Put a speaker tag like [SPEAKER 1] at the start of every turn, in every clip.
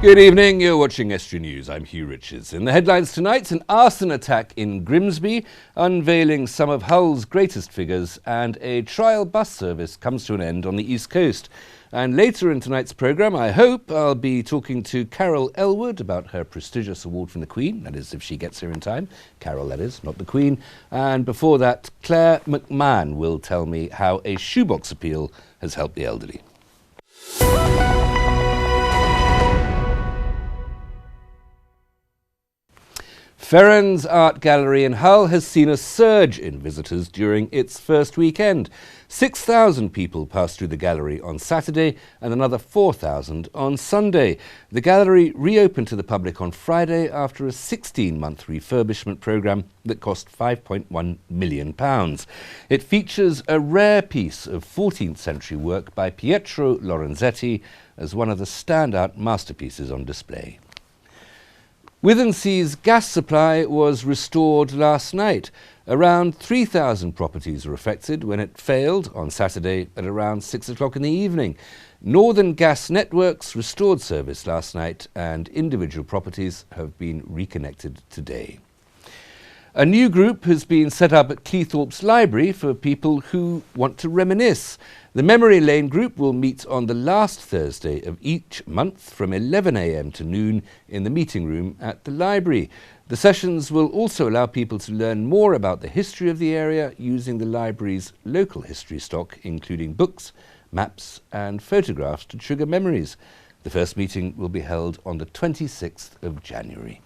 [SPEAKER 1] Good evening, you're watching Estuary News. I'm Hugh Richards. In the headlines tonight, an arson attack in Grimsby, unveiling some of Hull's greatest figures, and a trial bus service comes to an end on the East Coast. And later in tonight's programme, I hope I'll be talking to Carol Elwood about her prestigious award from the Queen, that is if she gets here in time. Carol, that is, not the Queen. And before that, Claire McMahon will tell me how a shoebox appeal has helped the elderly. Ferrens Art Gallery in Hull has seen a surge in visitors during its first weekend. 6,000 people passed through the gallery on Saturday and another 4,000 on Sunday. The gallery reopened to the public on Friday after a 16-month refurbishment programme that cost £5.1 million. It features a rare piece of 14th century work by Pietro Lorenzetti as one of the standout masterpieces on display. Withensea's gas supply was restored last night. Around 3,000 properties were affected when it failed on Saturday at around 6 o'clock in the evening. Northern Gas Networks restored service last night and individual properties have been reconnected today. A new group has been set up at Cleethorpes Library for people who want to reminisce. The Memory Lane group will meet on the last Thursday of each month from 11 a.m. to noon in the meeting room at the library. The sessions will also allow people to learn more about the history of the area using the library's local history stock, including books, maps and photographs to trigger memories. The first meeting will be held on the 26th of January.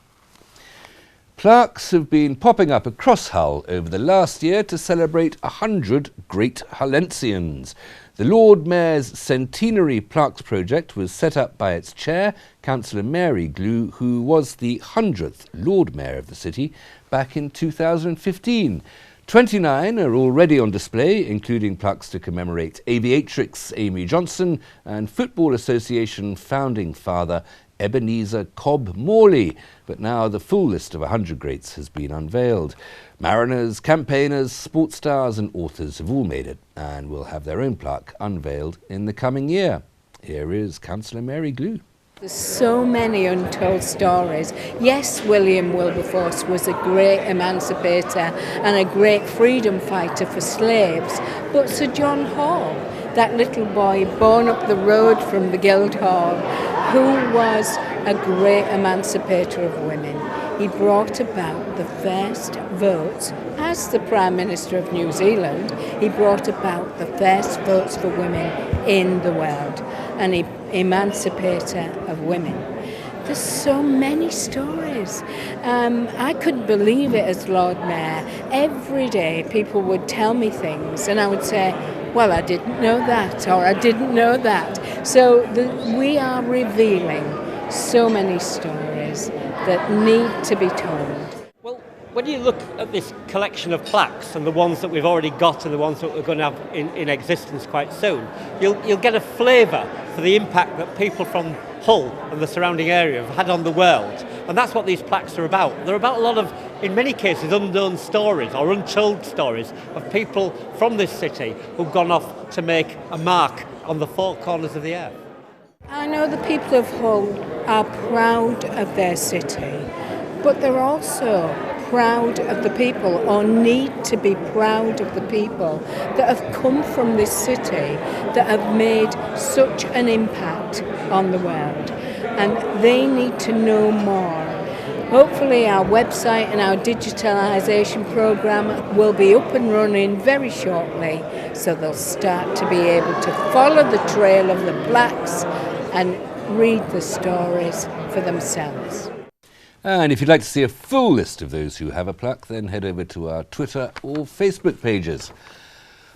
[SPEAKER 1] Plaques have been popping up across Hull over the last year to celebrate 100 great Hullensians. The Lord Mayor's Centenary Plaques Project was set up by its chair, Councillor Mary Glue, who was the 100th Lord Mayor of the city back in 2015. 29 are already on display, including plaques to commemorate aviatrix Amy Johnson and Football Association founding father Ebenezer Cobb Morley, but now the full list of 100 greats has been unveiled. Mariners, campaigners, sports stars and authors have all made it and will have their own plaque unveiled in the coming year. Here is Councillor Mary Glue.
[SPEAKER 2] There's so many untold stories. Yes, William Wilberforce was a great emancipator and a great freedom fighter for slaves, but Sir John Hall, that little boy born up the road from the Guildhall, who was a great emancipator of women. He brought about the first votes, as the Prime Minister of New Zealand, he brought about the first votes for women in the world, an emancipator of women. There's so many stories. I couldn't believe it as Lord Mayor. Every day people would tell me things and I would say, well, I didn't know that, or I didn't know that. So we are revealing so many stories that need to be told.
[SPEAKER 3] Well, when you look at this collection of plaques and the ones that we've already got and the ones that we're going to have in existence quite soon, you'll get a flavour for the impact that people from Hull and the surrounding area have had on the world. And that's what these plaques are about. They're about a lot of, in many cases, unknown stories or untold stories of people from this city who've gone off to make a mark on the four corners of the earth.
[SPEAKER 2] I know the people of Hull are proud of their city, but they're also proud of the people, or need to be proud of the people that have come from this city, that have made such an impact on the world. And they need to know more. Hopefully our website and our digitalisation programme will be up and running very shortly, so they'll start to be able to follow the trail of the plaques and read the stories for themselves.
[SPEAKER 1] And if you'd like to see a full list of those who have a plaque, then head over to our Twitter or Facebook pages.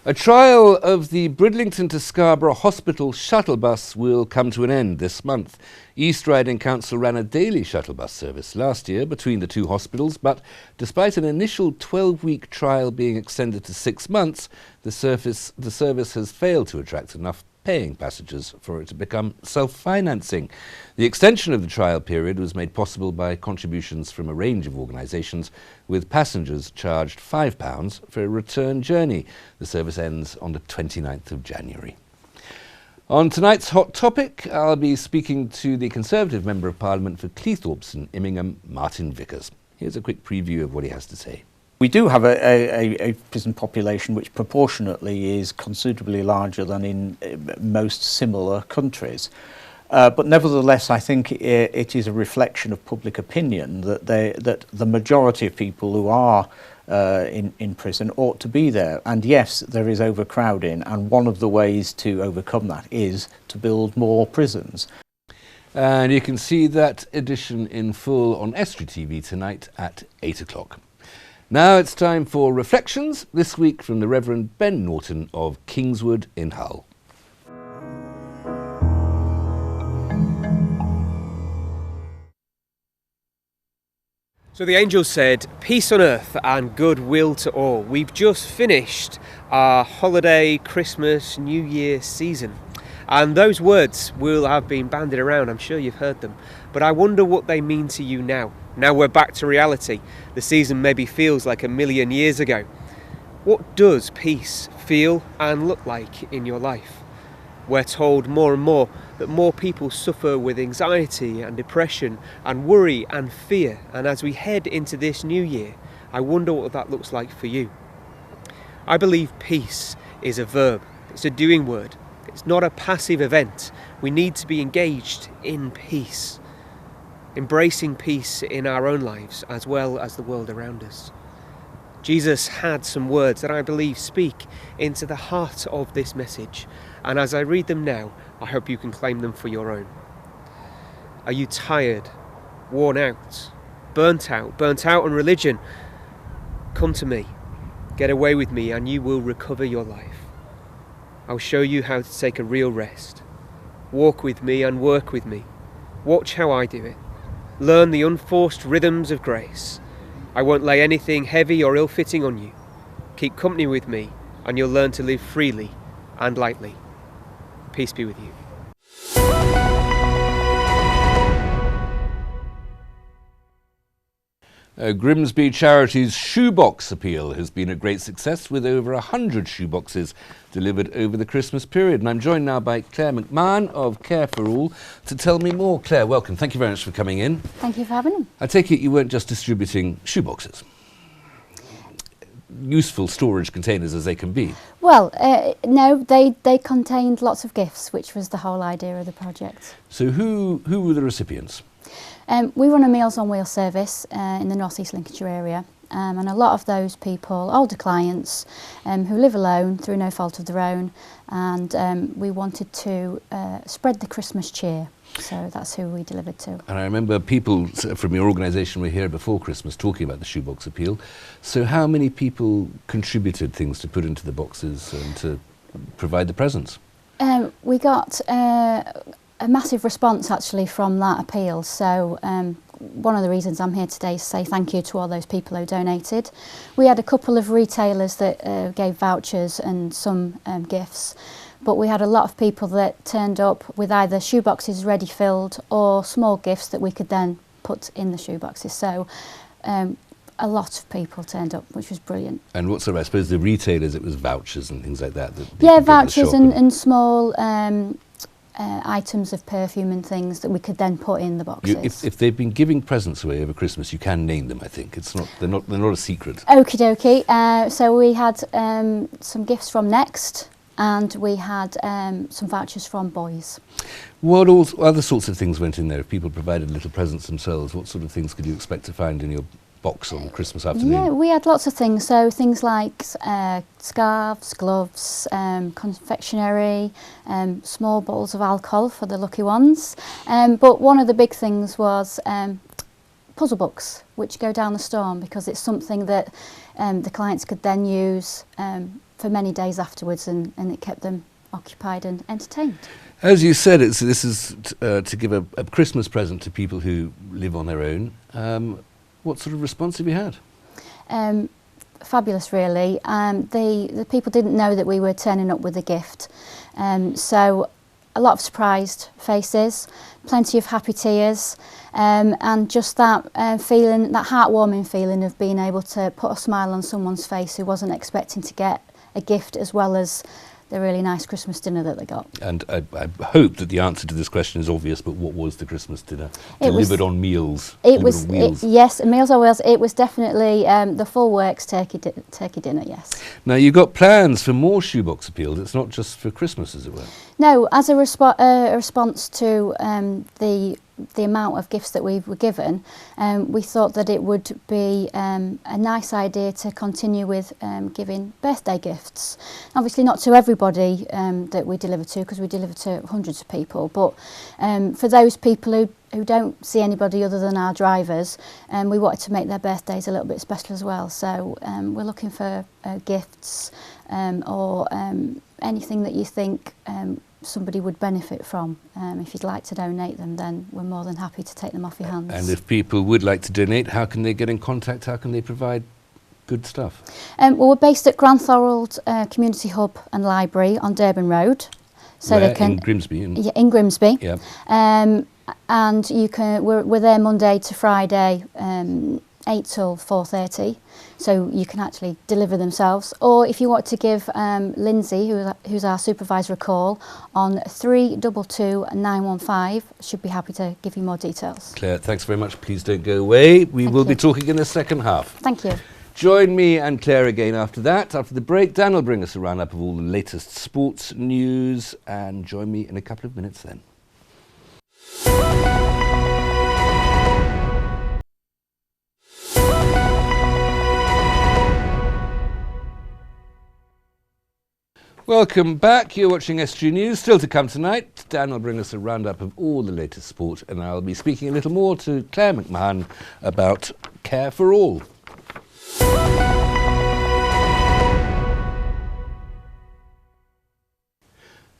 [SPEAKER 1] A trial of the Bridlington to Scarborough Hospital shuttle bus will come to an end this month. East Riding Council ran a daily shuttle bus service last year between the two hospitals, but despite an initial 12-week trial being extended to 6 months, the service has failed to attract enough paying passengers for it to become self-financing. The extension of the trial period was made possible by contributions from a range of organisations, with passengers charged £5 for a return journey. The service ends on the 29th of January. On tonight's Hot Topic, I'll be speaking to the Conservative Member of Parliament for Cleethorpes and Immingham, Martin Vickers. Here's a quick preview of what he has to say.
[SPEAKER 4] We do have a prison population which proportionately is considerably larger than in most similar countries. But nevertheless, I think it is a reflection of public opinion that the majority of people who are in prison ought to be there. And yes, there is overcrowding, and one of the ways to overcome that is to build more prisons.
[SPEAKER 1] And you can see that edition in full on Estuary TV tonight at 8 o'clock. Now it's time for Reflections, this week from the Reverend Ben Norton of Kingswood in Hull.
[SPEAKER 5] So the angel said, "Peace on earth and goodwill to all." We've just finished our holiday, Christmas, New Year season. And those words will have been bandied around, I'm sure you've heard them. But I wonder what they mean to you now. Now we're back to reality. The season maybe feels like a million years ago. What does peace feel and look like in your life? We're told more and more that more people suffer with anxiety and depression and worry and fear. And as we head into this new year, I wonder what that looks like for you. I believe peace is a verb. It's a doing word. It's not a passive event. We need to be engaged in peace, embracing peace in our own lives as well as the world around us. Jesus had some words that I believe speak into the heart of this message. And as I read them now, I hope you can claim them for your own. Are you tired, worn out, burnt out on religion? Come to me, get away with me, and you will recover your life. I'll show you how to take a real rest. Walk with me and work with me. Watch how I do it. Learn the unforced rhythms of grace. I won't lay anything heavy or ill-fitting on you. Keep company with me, and you'll learn to live freely and lightly. Peace be with you.
[SPEAKER 1] Grimsby Charities shoebox appeal has been a great success, with over 100 shoeboxes delivered over the Christmas period. And I'm joined now by Claire McMahon of Care for All to tell me more. Claire, welcome. Thank you very much for coming in.
[SPEAKER 6] Thank you for having me.
[SPEAKER 1] I take it you weren't just distributing shoeboxes. Useful storage containers as they can be.
[SPEAKER 6] Well, no, they contained lots of gifts, which was the whole idea of the project.
[SPEAKER 1] So who were the recipients?
[SPEAKER 6] We run a Meals on Wheels service in the North East Lincolnshire area, and a lot of those people, older clients who live alone through no fault of their own, and we wanted to spread the Christmas cheer. So that's who we delivered to.
[SPEAKER 1] And I remember people from your organisation were here before Christmas talking about the shoebox appeal. So how many people contributed things to put into the boxes and to provide the presents?
[SPEAKER 6] We got a massive response actually from that appeal. So one of the reasons I'm here today is to say thank you to all those people who donated. We had a couple of retailers that gave vouchers and some gifts. But we had a lot of people that turned up with either shoeboxes ready filled or small gifts that we could then put in the shoeboxes. So a lot of people turned up, which was brilliant.
[SPEAKER 1] And what's the, I suppose the retailers, it was vouchers and things like that?
[SPEAKER 6] Yeah, vouchers and small items of perfume and things that we could then put in the boxes.
[SPEAKER 1] If they've been giving presents away over Christmas, you can name them, I think. It's not, they're not a secret.
[SPEAKER 6] Okie dokie. So we had some gifts from Next, and we had some vouchers from Boys.
[SPEAKER 1] What other sorts of things went in there? If people provided little presents themselves, what sort of things could you expect to find in your box on Christmas afternoon?
[SPEAKER 6] Yeah, we had lots of things. So things like scarves, gloves, confectionery, small bottles of alcohol for the lucky ones. But one of the big things was puzzle books, which go down the storm, because it's something that the clients could then use for many days afterwards, and it kept them occupied and entertained. As
[SPEAKER 1] you said, this is to give a Christmas present to people who live on their own. What sort of response have you had?
[SPEAKER 6] Fabulous, really. The people didn't know that we were turning up with a gift, so a lot of surprised faces, plenty of happy tears, and just that feeling, that heartwarming feeling of being able to put a smile on someone's face who wasn't expecting to get a gift as well as really nice Christmas dinner that they got.
[SPEAKER 1] And I hope that the answer to this question is obvious, but what was the Christmas dinner? Delivered on meals?
[SPEAKER 6] Yes, Meals on Wheels. It was definitely the full works turkey dinner, yes.
[SPEAKER 1] Now, you've got plans for more shoebox appeals. It's not just for Christmas, as it were.
[SPEAKER 6] No, as a response to the amount of gifts that we were given, we thought that it would be a nice idea to continue with giving birthday gifts. Obviously not to everybody that we deliver to, because we deliver to hundreds of people, but for those people who don't see anybody other than our drivers, we wanted to make their birthdays a little bit special as well. So we're looking for gifts or anything that you think somebody would benefit from. If you'd like to donate them, then we're more than happy to take them off your hands.
[SPEAKER 1] And if people would like to donate, how can they get in contact? How can they provide good stuff?
[SPEAKER 6] Well, we're based at Granthorald Community Hub and Library on Durban Road. So
[SPEAKER 1] Where?
[SPEAKER 6] they can
[SPEAKER 1] In Grimsby?
[SPEAKER 6] Yeah, in Grimsby.
[SPEAKER 1] Yeah.
[SPEAKER 6] And you can. We're there Monday to Friday, 8 till 4:30. So you can actually deliver themselves. Or if you want to give Lindsay, who's our supervisor, a call on 322 915, should be happy to give you more details.
[SPEAKER 1] Claire, thanks very much. Please don't go away. We will be talking in the second half.
[SPEAKER 6] Thank you.
[SPEAKER 1] Join me and Claire again after that. After the break, Dan will bring us a roundup of all the latest sports news, and join me in a couple of minutes then. Welcome back. You're watching SG News. Still to come tonight, Dan will bring us a roundup of all the latest sport, and I'll be speaking a little more to Claire McMahon about Care for All.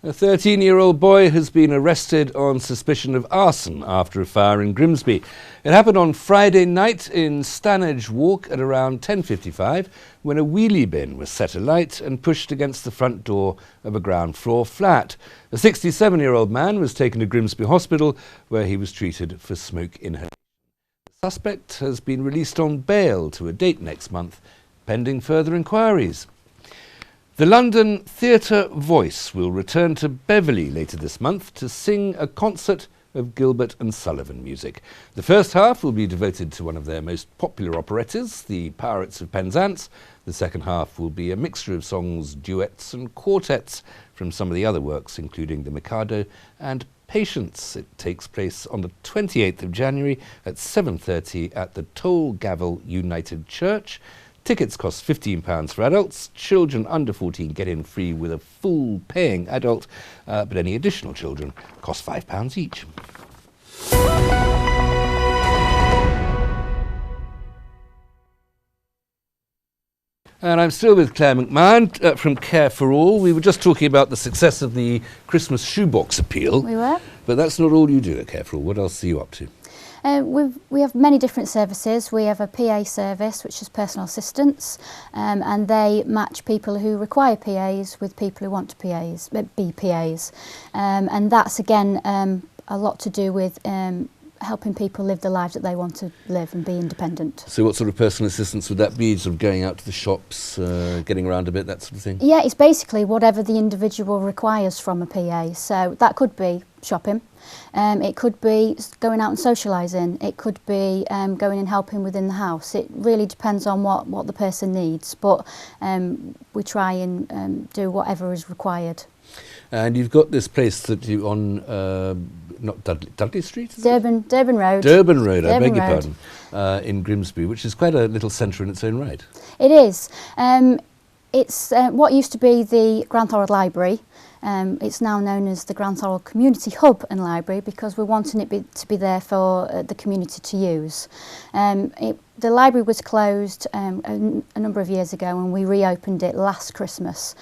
[SPEAKER 1] A 13-year-old boy has been arrested on suspicion of arson after a fire in Grimsby. It happened on Friday night in Stanage Walk at around 10:55 when a wheelie bin was set alight and pushed against the front door of a ground floor flat. A 67-year-old man was taken to Grimsby Hospital where he was treated for smoke inhalation. The suspect has been released on bail to a date next month, pending further inquiries. The London Theatre Voice will return to Beverley later this month to sing a concert of Gilbert and Sullivan music. The first half will be devoted to one of their most popular operettas, The Pirates of Penzance. The second half will be a mixture of songs, duets and quartets from some of the other works, including The Mikado and Patience. It takes place on the 28th of January at 7:30 at the Toll Gavel United Church. Tickets cost £15 for adults. Children under 14 get in free with a full paying adult, but any additional children cost £5 each. And I'm still with Claire McMahon from Care for All. We were just talking about the success of the Christmas shoebox appeal.
[SPEAKER 6] We were.
[SPEAKER 1] But that's not all you do at Care for All. What else are you up to?
[SPEAKER 6] We have many different services. We have a PA service, which is personal assistants, and they match people who require PAs with people who want to be PAs. And that's, again, a lot to do with helping people live the lives that they want to live and be independent.
[SPEAKER 1] So what sort of personal assistance would that be? Sort of going out to the shops, getting around a bit, that sort of thing? Yeah,
[SPEAKER 6] it's basically whatever the individual requires from a PA. So that could be shopping. It could be going out and socialising. It could be going and helping within the house. It really depends on what the person needs. But we try and do whatever is required.
[SPEAKER 1] And you've got this place that you on, not Dudley Street?
[SPEAKER 6] Durban Road.
[SPEAKER 1] Durban Road, I beg your pardon, in Grimsby, which is quite a little centre in its own right.
[SPEAKER 6] It is. It's what used to be the Granthorald Library. It's now known as the Granthorald Community Hub and Library because we're wanting it to be there for the community to use. The library was closed a number of years ago and we reopened it last Christmas.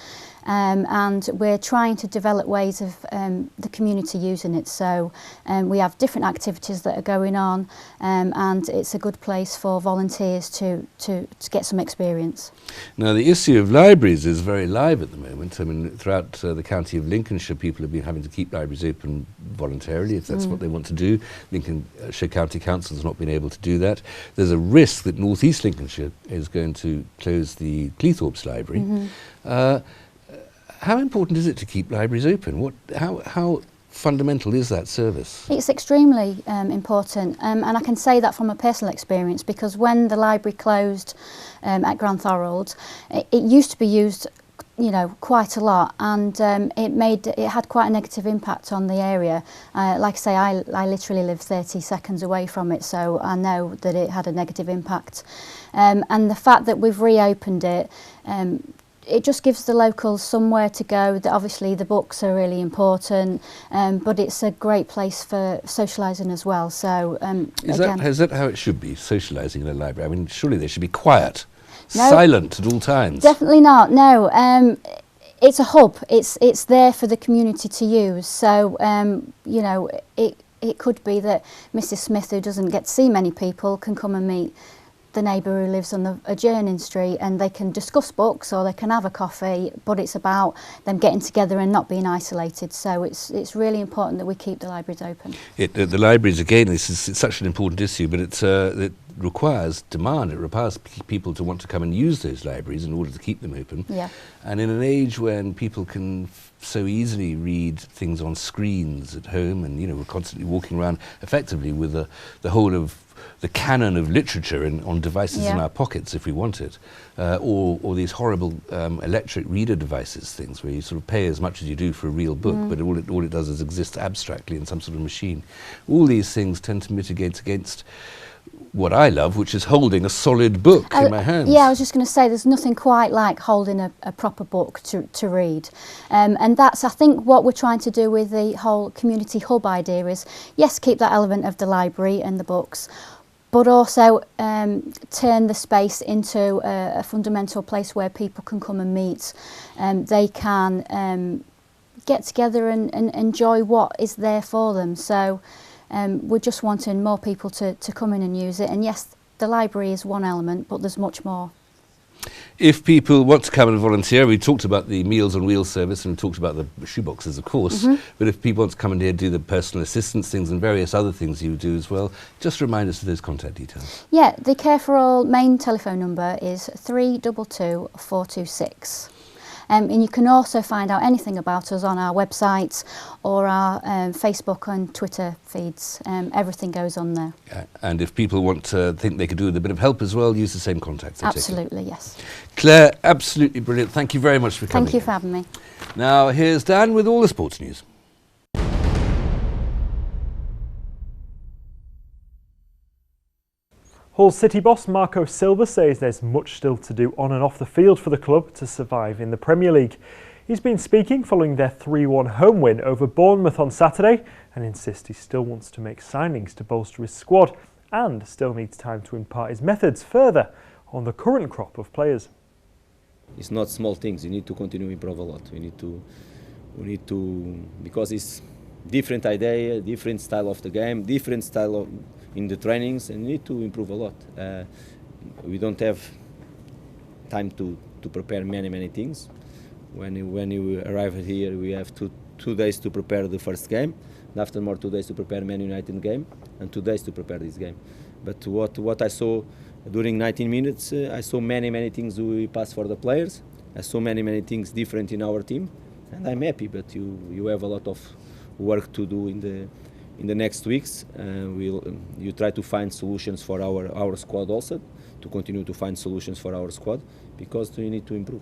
[SPEAKER 6] And we're trying to develop ways of the community using it. So we have different activities that are going on and it's a good place for volunteers to get some experience.
[SPEAKER 1] Now the issue of libraries is very live at the moment. I mean, throughout the county of Lincolnshire, people have been having to keep libraries open voluntarily if that's what they want to do. Lincolnshire County Council has not been able to do that. There's a risk that North East Lincolnshire is going to close the Cleethorpes Library. How important is it to keep libraries open? How fundamental is that service?
[SPEAKER 6] It's extremely important, and I can say that from a personal experience, because when the library closed at Granthorald, it used to be used, you know, quite a lot, and it had quite a negative impact on the area. Like I say, I literally live 30 seconds away from it, so I know that it had a negative impact. And the fact that we've reopened it, it just gives the locals somewhere to go. Obviously the books are really important, but it's a great place for socialising as well. So
[SPEAKER 1] is that how it should be, socialising in a library? I mean, surely they should be quiet, silent at all times.
[SPEAKER 6] Definitely not, no. It's a hub, it's there for the community to use. So, you know, it could be that Mrs Smith, who doesn't get to see many people, can come and meet the neighbour who lives on the adjoining street, and they can discuss books or they can have a coffee, but it's about them getting together and not being isolated. So it's really important that we keep the libraries open.
[SPEAKER 1] The libraries, again, it's such an important issue, but it requires demand. It requires people to want to come and use those libraries in order to keep them open.
[SPEAKER 6] Yeah.
[SPEAKER 1] And in an age when people can so easily read things on screens at home, and, you know, we're constantly walking around effectively with the whole of the canon of literature on devices in our pockets if we want it, or these horrible electric reader devices, things where you sort of pay as much as you do for a real book, but all it does is exist abstractly in some sort of machine. All these things tend to mitigate against what I love, which is holding a solid book in my hands.
[SPEAKER 6] Yeah, I was just going to say, there's nothing quite like holding a proper book to read. And that's, I think, what we're trying to do with the whole community hub idea is, yes, keep that element of the library and the books, but also turn the space into a fundamental place where people can come and meet. They can get together and enjoy what is there for them. So we're just wanting more people to come in and use it. And yes, the library is one element, but there's much more.
[SPEAKER 1] If people want to come and volunteer, we talked about the Meals on Wheels service and talked about the shoeboxes, of course, but if people want to come in here, do the personal assistance things and various other things you do as well, just remind us of those contact details.
[SPEAKER 6] Yeah, the Care for All main telephone number is 322 426. And you can also find out anything about us on our website or our Facebook and Twitter feeds. Everything goes on there.
[SPEAKER 1] And if people want to think they could do with a bit of help as well, use the same contacts.
[SPEAKER 6] Absolutely, yes.
[SPEAKER 1] Claire, absolutely brilliant. Thank you very much for coming.
[SPEAKER 6] Thank you for having me.
[SPEAKER 1] Now, here's Dan with all the sports news.
[SPEAKER 7] Hull City boss Marco Silva says there's much still to do on and off the field for the club to survive in the Premier League. He's been speaking following their 3-1 home win over Bournemouth on Saturday and insists he still wants to make signings to bolster his squad and still needs time to impart his methods further on the current crop of players.
[SPEAKER 8] It's not small things, you need to continue to improve a lot. We need to because it's different idea, different style of the game, different style of in the trainings, and need to improve a lot. We don't have time to prepare many things. When you arrive here, we have two days to prepare the first game, and after more 2 days to prepare Man United game, and 2 days to prepare this game. But what I saw during 19 minutes, I saw many things we pass for the players. I saw many things different in our team, and I'm happy. But you have a lot of work to do in the next weeks. You try to find solutions for our squad also, to continue to find solutions for our squad, because we need to improve.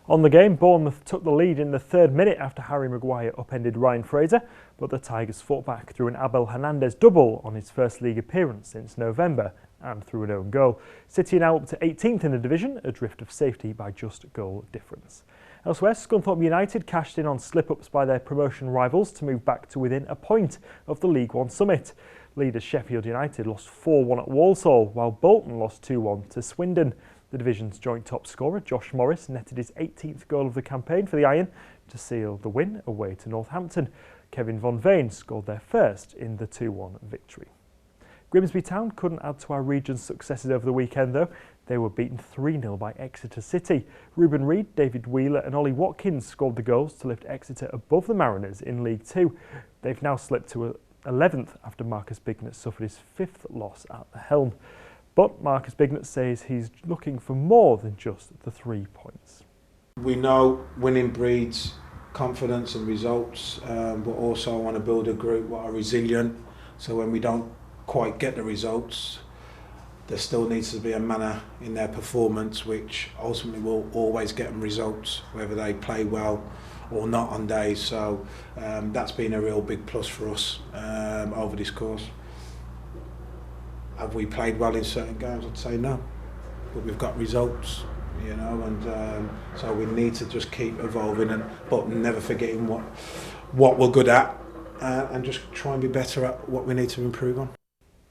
[SPEAKER 7] On the game, Bournemouth took the lead in the 3rd minute after Harry Maguire upended Ryan Fraser, but the Tigers fought back through an Abel Hernandez double on his first league appearance since November and through an own goal. City are now up to 18th in the division, adrift of safety by just goal difference. Elsewhere, Scunthorpe United cashed in on slip-ups by their promotion rivals to move back to within a point of the League One summit. Leaders Sheffield United lost 4-1 at Walsall, while Bolton lost 2-1 to Swindon. The division's joint top scorer, Josh Morris, netted his 18th goal of the campaign for the Iron to seal the win away to Northampton. Kevin Von Veen scored their first in the 2-1 victory. Grimsby Town couldn't add to our region's successes over the weekend though. They were beaten 3-0 by Exeter City. Ruben Reid, David Wheeler and Ollie Watkins scored the goals to lift Exeter above the Mariners in League Two. They've now slipped to 11th after Marcus Bignett suffered his 5th loss at the helm. But Marcus Bignett says he's looking for more than just the 3 points.
[SPEAKER 9] We know winning breeds confidence and results, but also I want to build a group that are resilient, so when we don't quite get the results, there still needs to be a manner in their performance which ultimately will always get them results, whether they play well or not on days. So that's been a real big plus for us over this course. Have we played well in certain games? I'd say no, but we've got results, you know, and so we need to just keep evolving, but never forgetting what we're good at, and just try and be better at what we need to improve on.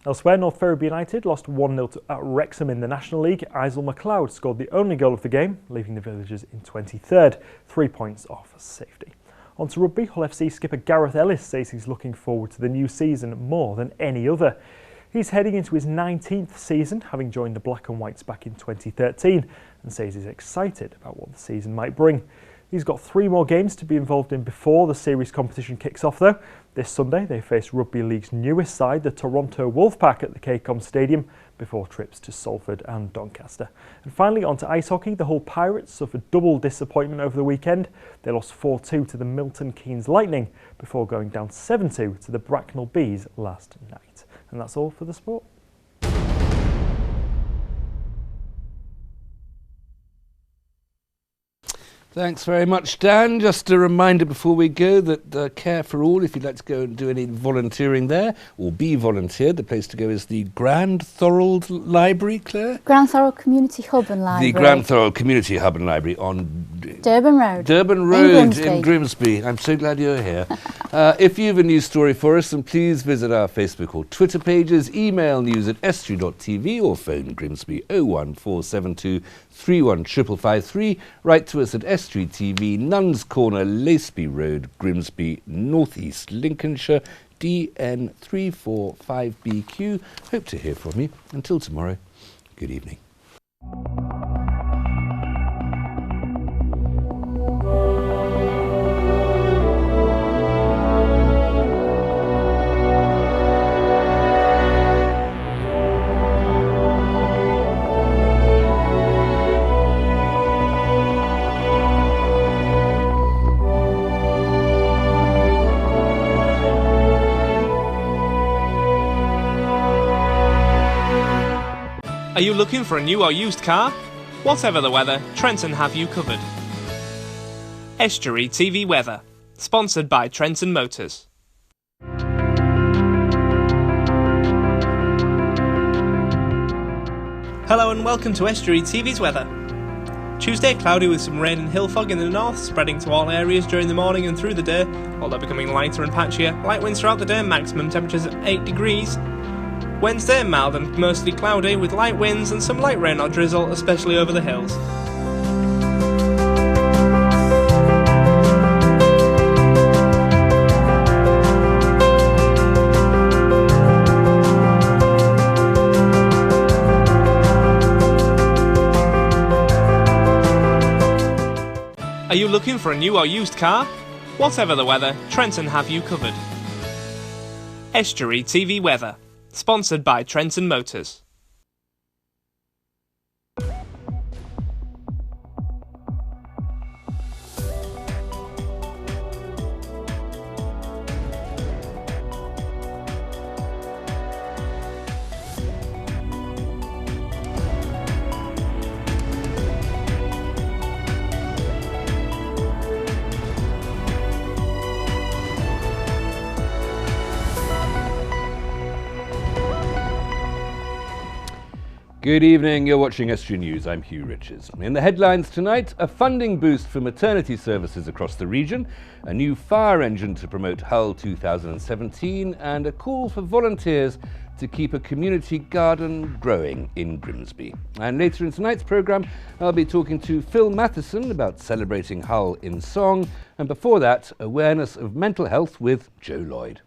[SPEAKER 7] Elsewhere, North Ferriby United lost 1-0 at Wrexham in the National League. Isel McLeod scored the only goal of the game, leaving the Villagers in 23rd, 3 points off safety. On to rugby, Hull FC skipper Gareth Ellis says he's looking forward to the new season more than any other. He's heading into his 19th season, having joined the Black and Whites back in 2013, and says he's excited about what the season might bring. He's got 3 more games to be involved in before the series competition kicks off though. This Sunday they face Rugby League's newest side, the Toronto Wolfpack, at the KCOM Stadium, before trips to Salford and Doncaster. And finally, on to ice hockey. The Hull Pirates suffered double disappointment over the weekend. They lost 4-2 to the Milton Keynes Lightning before going down 7-2 to the Bracknell Bees last night. And that's all for the sport.
[SPEAKER 1] Thanks very much, Dan. Just a reminder before we go that Care for All, if you'd like to go and do any volunteering there or be volunteered, the place to go is the Grand Thorold Library, Claire?
[SPEAKER 6] Grand Thorold Community Hub and Library.
[SPEAKER 1] The Grand Thorold Community Hub and Library on
[SPEAKER 6] Durban Road.
[SPEAKER 1] Durban Road in Grimsby. I'm so glad you're here. If you have a news story for us, then please visit our Facebook or Twitter pages, email news@estuary.tv or phone Grimsby 01472 31553. Write to us at Estuary TV, Nuns Corner, Laceby Road, Grimsby, North East Lincolnshire, DN 345BQ. Hope to hear from you. Until tomorrow, good evening.
[SPEAKER 10] Are you looking for a new or used car? Whatever the weather, Trenton have you covered. Estuary TV Weather, sponsored by Trenton Motors. Hello and welcome to Estuary TV's weather. Tuesday, cloudy with some rain and hill fog in the north, spreading to all areas during the morning and through the day, although becoming lighter and patchier. Light winds throughout the day, maximum temperatures at 8 degrees. Wednesday, mild and mostly cloudy with light winds and some light rain or drizzle, especially over the hills. Are you looking for a new or used car? Whatever the weather, Trenton have you covered. Estuary TV Weather, sponsored by Trenton Motors.
[SPEAKER 1] Good evening, you're watching Estuary News, I'm Hugh Richards. In the headlines tonight, a funding boost for maternity services across the region, a new fire engine to promote Hull 2017, and a call for volunteers to keep a community garden growing in Grimsby. And later in tonight's programme, I'll be talking to Phil Matheson about celebrating Hull in song, and before that, awareness of mental health with Joe Lloyd.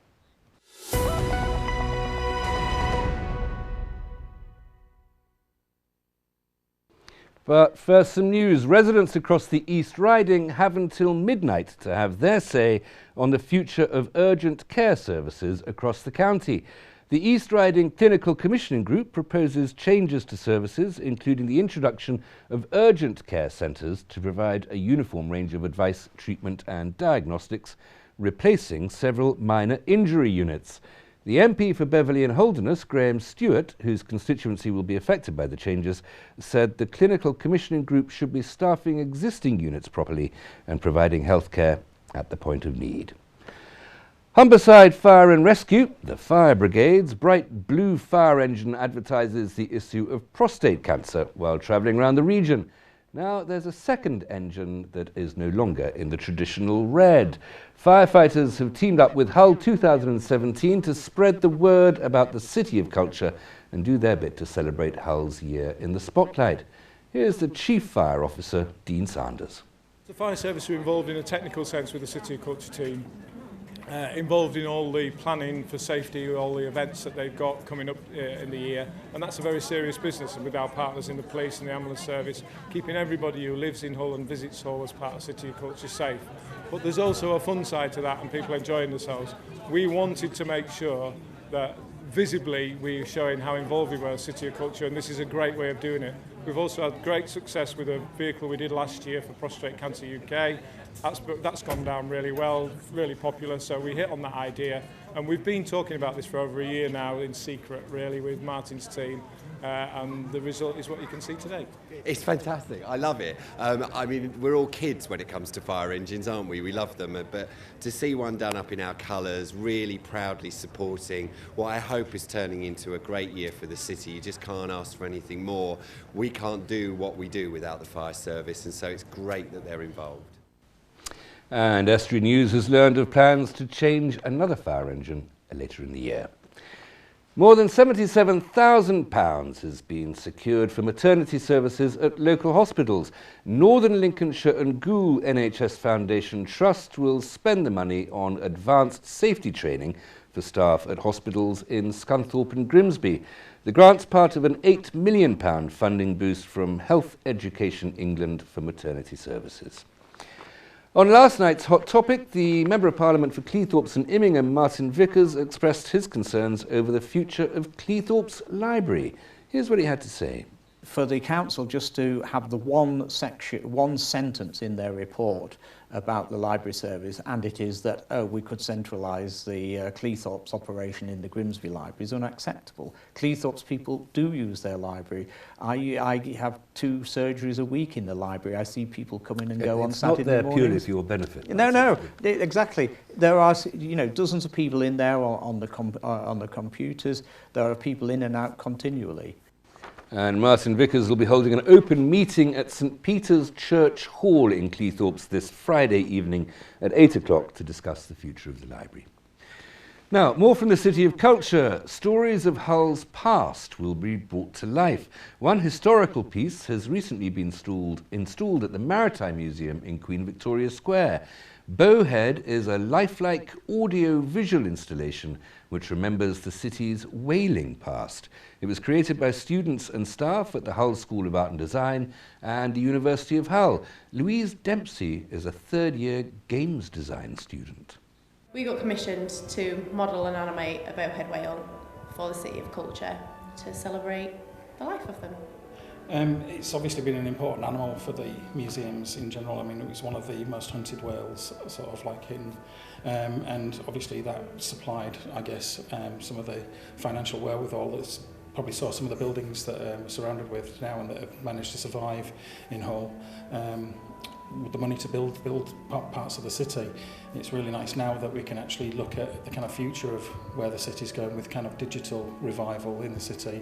[SPEAKER 1] But first, some news. Residents across the East Riding have until midnight to have their say on the future of urgent care services across the county. The East Riding Clinical Commissioning Group proposes changes to services, including the introduction of urgent care centres to provide a uniform range of advice, treatment and diagnostics, replacing several minor injury units. The MP for Beverley and Holderness, Graham Stewart, whose constituency will be affected by the changes, said the Clinical Commissioning Group should be staffing existing units properly and providing healthcare at the point of need. Humberside Fire and Rescue, the fire brigade's bright blue fire engine advertises the issue of prostate cancer while travelling around the region. Now there's a second engine that is no longer in the traditional red. Firefighters have teamed up with Hull 2017 to spread the word about the City of Culture and do their bit to celebrate Hull's year in the spotlight. Here's the Chief Fire Officer, Dean Sanders.
[SPEAKER 11] The fire service are involved in a technical sense with the City of Culture team. Involved in all the planning for safety, all the events that they've got coming up in the year, and that's a very serious business, and with our partners in the police and the ambulance service, keeping everybody who lives in Hull and visits Hull as part of City of Culture safe. But there's also a fun side to that and people enjoying themselves. We wanted to make sure that visibly we're showing how involved we were in City of Culture, and this is a great way of doing it. We've also had great success with a vehicle we did last year for Prostate Cancer UK. That's gone down really well, really popular, so we hit on that idea. And we've been talking about this for over a year now in secret, really, with Martin's team. And the result is what you can see today.
[SPEAKER 12] It's fantastic. I love it. I mean, we're all kids when it comes to fire engines, aren't we? We love them. But to see one done up in our colours, really proudly supporting what I hope is turning into a great year for the city. You just can't ask for anything more. We can't do what we do without the fire service, and so it's great that they're involved.
[SPEAKER 1] And Estuary News has learned of plans to change another fire engine later in the year. More than £77,000 has been secured for maternity services at local hospitals. Northern Lincolnshire and Goole NHS Foundation Trust will spend the money on advanced safety training for staff at hospitals in Scunthorpe and Grimsby. The grant's part of an £8 million funding boost from Health Education England for maternity services. On last night's Hot Topic, the Member of Parliament for Cleethorpes and Immingham, Martin Vickers, expressed his concerns over the future of Cleethorpes Library. Here's what he had to say.
[SPEAKER 4] For the council just to have the one sentence in their report about the library service, and it is that, we could centralise the Cleethorpes operation in the Grimsby library, is unacceptable. Cleethorpes people do use their library. I have 2 surgeries a week in the library. I see people come in and go on Saturday mornings.
[SPEAKER 1] It's not there purely for your benefit.
[SPEAKER 4] No, exactly. There are, dozens of people in there on the computers. There are people in and out continually.
[SPEAKER 1] And Martin Vickers will be holding an open meeting at St Peter's Church Hall in Cleethorpes this Friday evening at 8 o'clock to discuss the future of the library. Now, more from the City of Culture. Stories of Hull's past will be brought to life. One historical piece has recently been installed at the Maritime Museum in Queen Victoria Square. Bowhead is a lifelike audio-visual installation which remembers the city's whaling past. It was created by students and staff at the Hull School of Art and Design and the University of Hull. Louise Dempsey is a third-year games design student.
[SPEAKER 13] We got commissioned to model and animate a bowhead whale for the City of Culture to celebrate the life of them.
[SPEAKER 14] It's obviously been an important animal for the museums in general. I mean, it was one of the most hunted whales, sort of like in, and obviously that supplied, I guess, some of the financial wherewithal that's probably saw some of the buildings that we're surrounded with now and that have managed to survive in Hull. With the money to build parts of the city, it's really nice now that we can actually look at the kind of future of where the city's going with kind of digital revival in the city,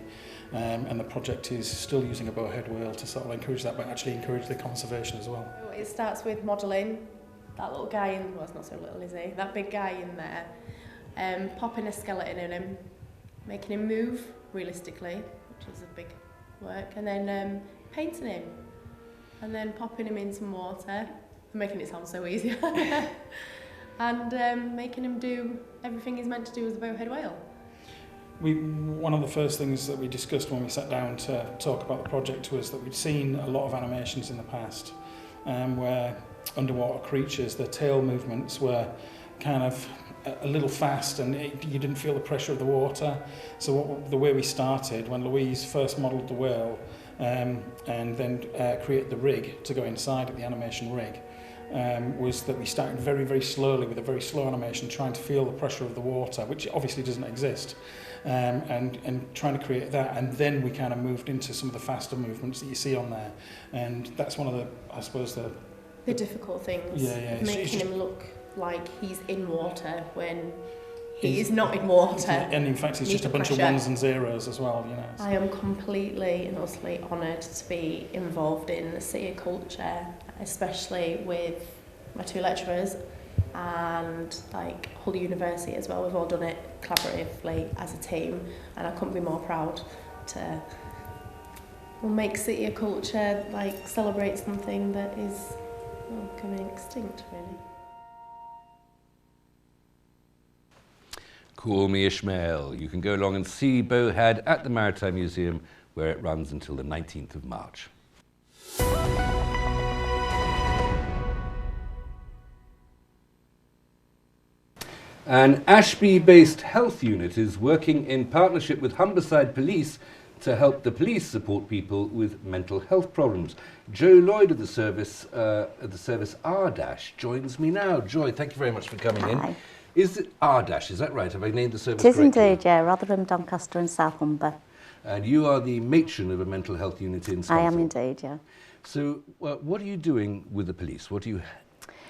[SPEAKER 14] and the project is still using a bowhead whale to sort of encourage that, but actually encourage the conservation as well.
[SPEAKER 13] It starts with modelling that little guy in, well, it's not so little, is he? That big guy in there, popping a skeleton in him, making him move realistically, which is a big work, and then painting him. And then popping him in some water, making it sound so easy, and making him do everything he's meant to do as a bowhead whale.
[SPEAKER 14] One of the first things that we discussed when we sat down to talk about the project was that we'd seen a lot of animations in the past where underwater creatures, their tail movements were kind of a little fast, and you didn't feel the pressure of the water. So the way we started, when Louise first modelled the whale and then created the rig to go inside it, the animation rig, was that we started very, very slowly with a very slow animation, trying to feel the pressure of the water, which obviously doesn't exist, and trying to create that. And then we kind of moved into some of the faster movements that you see on there. And that's one of the, I suppose,
[SPEAKER 13] the difficult things.
[SPEAKER 14] Yeah.
[SPEAKER 13] Making him look like he's in water when he is not in water.
[SPEAKER 14] And in fact, it's just a bunch of ones and zeros as well, you know.
[SPEAKER 13] I am completely and utterly honoured to be involved in the City of Culture, especially with my two lecturers and like Hull University as well. We've all done it collaboratively as a team, and I couldn't be more proud to make City of Culture like celebrate something that is becoming extinct, really.
[SPEAKER 1] Call me Ishmael. You can go along and see Bowhead at the Maritime Museum, where it runs until the 19th of March. An Ashby-based health unit is working in partnership with Humberside Police to help the police support people with mental health problems. Joe Lloyd of the service R- joins me now. Joy, thank you very much for coming in. Is it R-, is that right? Have I named the service correctly?
[SPEAKER 15] It is indeed, yeah. Rotherham, Doncaster and South Humber.
[SPEAKER 1] And you are the matron of a mental health unit in Scunthorpe.
[SPEAKER 15] I am indeed, yeah.
[SPEAKER 1] So what are you doing with the police? What are you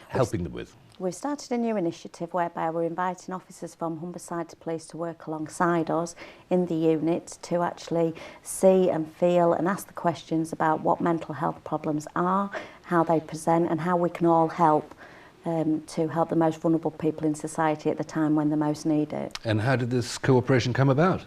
[SPEAKER 1] helping them with?
[SPEAKER 15] We've started a new initiative whereby we're inviting officers from Humberside Police to work alongside us in the unit to actually see and feel and ask the questions about what mental health problems are, how they present and how we can all help to help the most vulnerable people in society at the time when they most need it.
[SPEAKER 1] And how did this cooperation come about?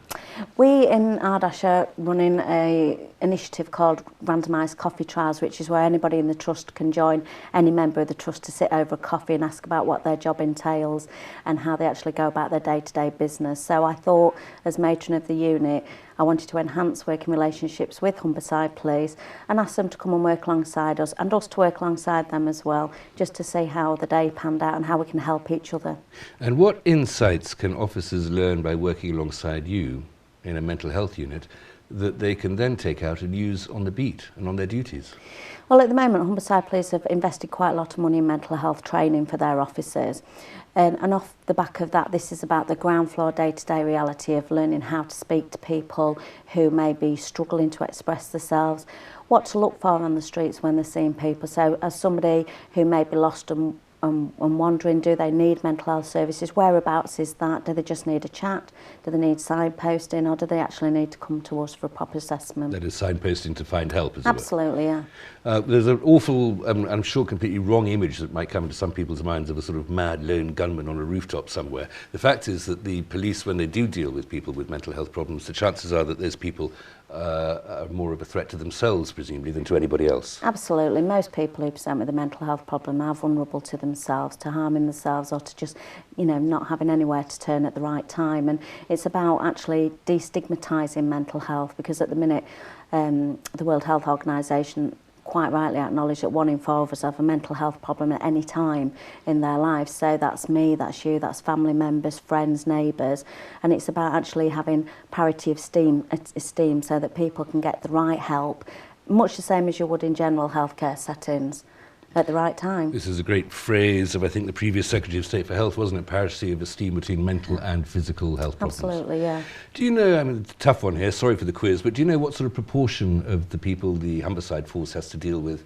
[SPEAKER 15] We in R- are running an initiative called Randomised Coffee Trials, which is where anybody in the trust can join any member of the trust to sit over a coffee and ask about what their job entails and how they actually go about their day-to-day business. So I thought, as matron of the unit, I wanted to enhance working relationships with Humberside Police and ask them to come and work alongside us and us to work alongside them as well, just to see how the day panned out and how we can help each other.
[SPEAKER 1] And what insights can officers learn by working alongside you in a mental health unit that they can then take out and use on the beat and on their duties?
[SPEAKER 15] Well, at the moment, Humberside Police have invested quite a lot of money in mental health training for their officers. And off the back of that, this is about the ground floor day-to-day reality of learning how to speak to people who may be struggling to express themselves, what to look for on the streets when they're seeing people. So as somebody who may be lost and wondering, do they need mental health services? Whereabouts is that? Do they just need a chat? Do they need signposting? Or do they actually need to come to us for a proper assessment?
[SPEAKER 1] That is signposting to find help, as it were.
[SPEAKER 15] Absolutely, yeah.
[SPEAKER 1] There's an awful, I'm sure completely wrong image that might come into some people's minds of a sort of mad lone gunman on a rooftop somewhere. The fact is that the police, when they do deal with people with mental health problems, the chances are that those people are more of a threat to themselves, presumably, than to anybody else.
[SPEAKER 15] Absolutely. Most people who present with a mental health problem are vulnerable to themselves, to harming themselves or to just, not having anywhere to turn at the right time. And it's about actually destigmatising mental health, because at the minute, the World Health Organisation quite rightly acknowledge that 1 in 4 of us have a mental health problem at any time in their lives. So that's me, that's you, that's family members, friends, neighbours. And it's about actually having parity of esteem so that people can get the right help, much the same as you would in general healthcare settings, at the right time.
[SPEAKER 1] This is a great phrase of, I think, the previous Secretary of State for Health, wasn't it? Parity of esteem between mental and physical health problems.
[SPEAKER 15] Absolutely, yeah.
[SPEAKER 1] Do you know, it's a tough one here, sorry for the quiz, but do you know what sort of proportion of the people the Humberside Force has to deal with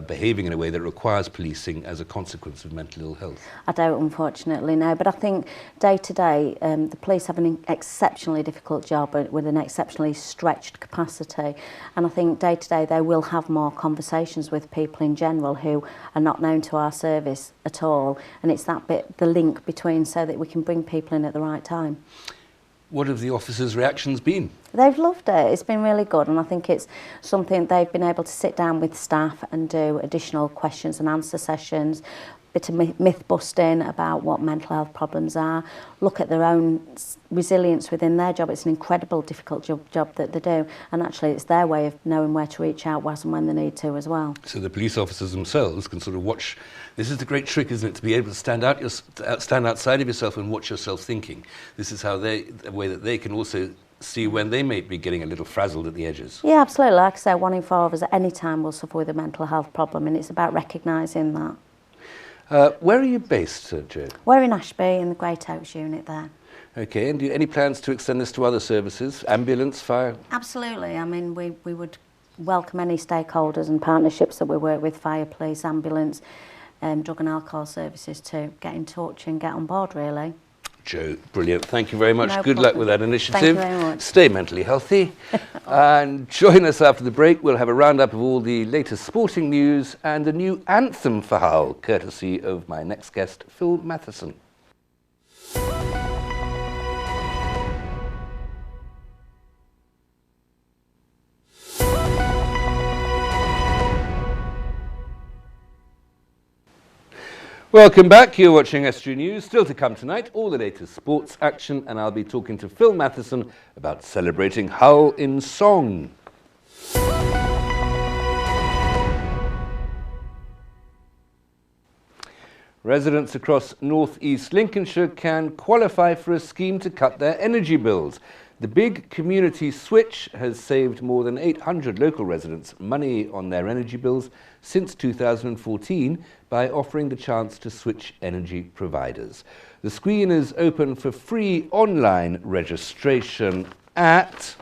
[SPEAKER 1] behaving in a way that requires policing as a consequence of mental ill health?
[SPEAKER 15] I don't, unfortunately, no. But I think day to day, the police have an exceptionally difficult job with an exceptionally stretched capacity. And I think day to day, they will have more conversations with people in general who are not known to our service at all. And it's that bit, the link between, so that we can bring people in at the right time.
[SPEAKER 1] What have the officers' reactions been?
[SPEAKER 15] They've loved it. It's been really good, and I think it's something they've been able to sit down with staff and do additional questions and answer sessions, bit of myth busting about what mental health problems are, look at their own resilience within their job. It's an incredible, difficult job that they do, and actually it's their way of knowing where to reach out as and when they need to as well.
[SPEAKER 1] So the police officers themselves can sort of watch. This is the great trick, isn't it, to be able to stand outside of yourself and watch yourself thinking. This is how the way that they can also see when they may be getting a little frazzled at the edges.
[SPEAKER 15] Yeah, absolutely. Like I say, 1 in 4 of us at any time will suffer with a mental health problem, and it's about recognising that.
[SPEAKER 1] Where are you based, Jo?
[SPEAKER 15] We're in Ashby in the Great Oaks unit there.
[SPEAKER 1] Okay, and any plans to extend this to other services, ambulance, fire?
[SPEAKER 15] Absolutely. I mean, we would welcome any stakeholders and partnerships that we work with, fire, police, ambulance, drug and alcohol services, to get in touch and get on board, really.
[SPEAKER 1] Jo, brilliant. Thank you very much.
[SPEAKER 15] No
[SPEAKER 1] Good
[SPEAKER 15] problem.
[SPEAKER 1] luck with that initiative.
[SPEAKER 15] Thank you very much.
[SPEAKER 1] Stay mentally healthy. And join us after the break. We'll have a roundup of all the latest sporting news and a new anthem for Hull, courtesy of my next guest, Phil Matheson. Welcome back. You're watching Estuary News. Still to come tonight, all the latest sports action, and I'll be talking to Phil Matheson about celebrating Hull in song. Residents across North East Lincolnshire can qualify for a scheme to cut their energy bills. The big community switch has saved more than 800 local residents money on their energy bills since 2014 by offering the chance to switch energy providers. The scheme is open for free online registration at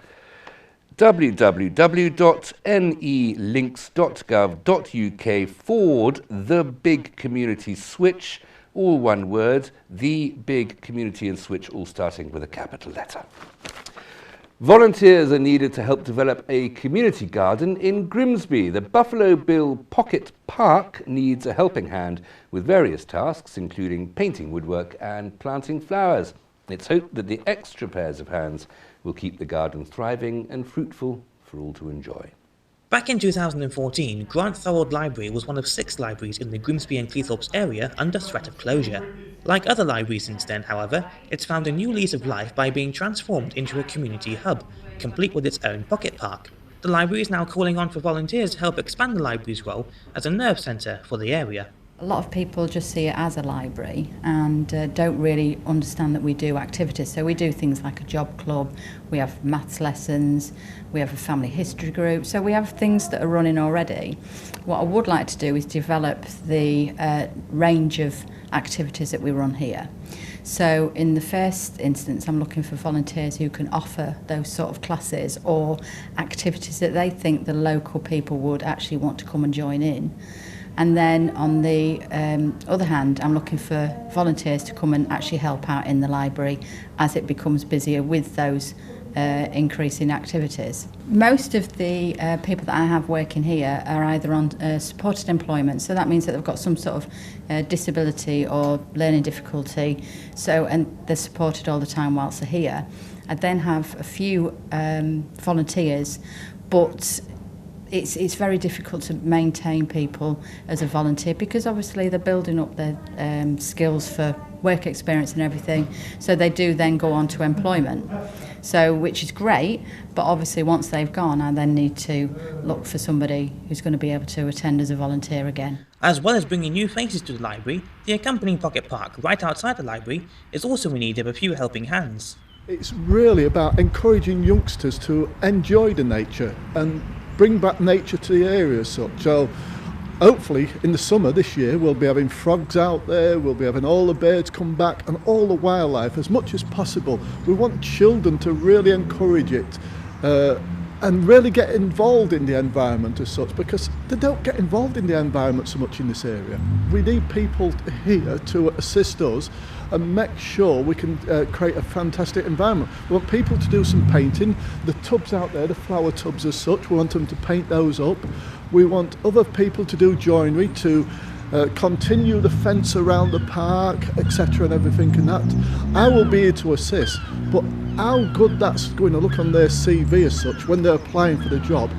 [SPEAKER 1] www.nelinks.gov.uk/the big community switch, all one word, the big community and switch, all starting with a capital letter. Volunteers are needed to help develop a community garden in Grimsby. The Buffalo Bill Pocket Park needs a helping hand with various tasks, including painting woodwork and planting flowers. It's hoped that the extra pairs of hands will keep the garden thriving and fruitful for all to enjoy.
[SPEAKER 16] Back in 2014, Grant Thorold Library was one of 6 libraries in the Grimsby and Cleethorpes area under threat of closure. Like other libraries since then, however, it's found a new lease of life by being transformed into a community hub, complete with its own pocket park. The library is now calling on for volunteers to help expand the library's role as a nerve centre for the area.
[SPEAKER 17] A lot of people just see it as a library and don't really understand that we do activities. So we do things like a job club, we have maths lessons, we have a family history group, so we have things that are running already. What I would like to do is develop the range of activities that we run here. So in the first instance, I'm looking for volunteers who can offer those sort of classes or activities that they think the local people would actually want to come and join in. And then on the other hand, I'm looking for volunteers to come and actually help out in the library as it becomes busier with those increasing activities. Most of the people that I have working here are either on supported employment, so that means that they've got some sort of disability or learning difficulty, and they're supported all the time whilst they're here. I then have a few volunteers, but it's very difficult to maintain people as a volunteer because obviously they're building up their skills for work experience and everything, so they do then go on to employment, so which is great, but obviously once they've gone I then need to look for somebody who's going to be able to attend as a volunteer again.
[SPEAKER 16] As well as bringing new faces to the library, the accompanying pocket park right outside the library is also in need of a few helping hands.
[SPEAKER 18] It's really about encouraging youngsters to enjoy the nature and bring back nature to the area as such. So hopefully in the summer this year we'll be having frogs out there, we'll be having all the birds come back and all the wildlife as much as possible. We want children to really encourage it and really get involved in the environment as such, because they don't get involved in the environment so much in this area. We need people here to assist us and make sure we can create a fantastic environment. We want people to do some painting. The tubs out there, the flower tubs as such, we want them to paint those up. We want other people to do joinery, to continue the fence around the park, etc. and everything and that. I will be here to assist, but how good that's going to look on their CV as such when they're applying for the job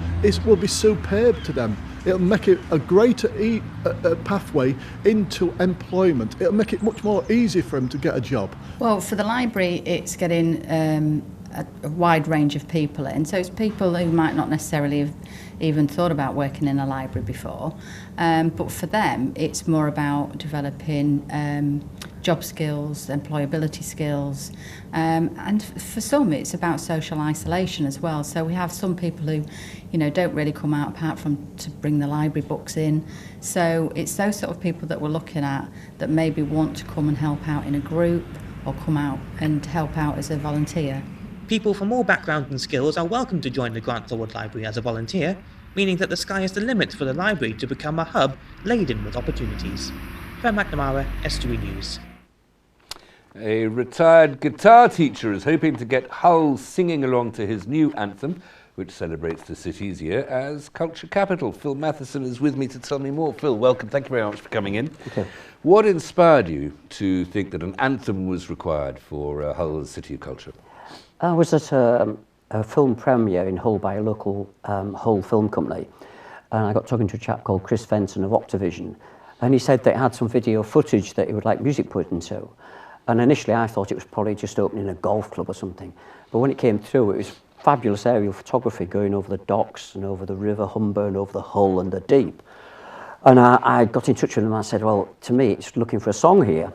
[SPEAKER 18] will be superb to them. It'll make it a greater pathway into employment. It'll make it much more easy for them to get a job.
[SPEAKER 17] Well, for the library, it's getting a wide range of people in. So it's people who might not necessarily have even thought about working in a library before. But for them, it's more about developing job skills, employability skills. And for some, it's about social isolation as well. So we have some people who, you know, don't really come out apart from to bring the library books in. So it's those sort of people that we're looking at that maybe want to come and help out in a group or come out and help out as a volunteer.
[SPEAKER 16] People from all backgrounds and skills are welcome to join the Grant Thorwood Library as a volunteer, meaning that the sky is the limit for the library to become a hub laden with opportunities. Fred McNamara, Estuary News.
[SPEAKER 1] A retired guitar teacher is hoping to get Hull singing along to his new anthem, which celebrates the city's year as culture capital. Phil Matheson is with me to tell me more. Phil, welcome. Thank you very much for coming in.
[SPEAKER 19] Okay.
[SPEAKER 1] What inspired you to think that an anthem was required for Hull as a city of culture?
[SPEAKER 19] I was at a film premiere in Hull by a local Hull film company, and I got talking to a chap called Chris Fenton of Octavision, and he said they had some video footage that he would like music put into. And initially I thought it was probably just opening a golf club or something, but when it came through, it was fabulous aerial photography going over the docks and over the River Humber and over the Hull and the Deep. And I got in touch with him and I said, well, to me, it's looking for a song here.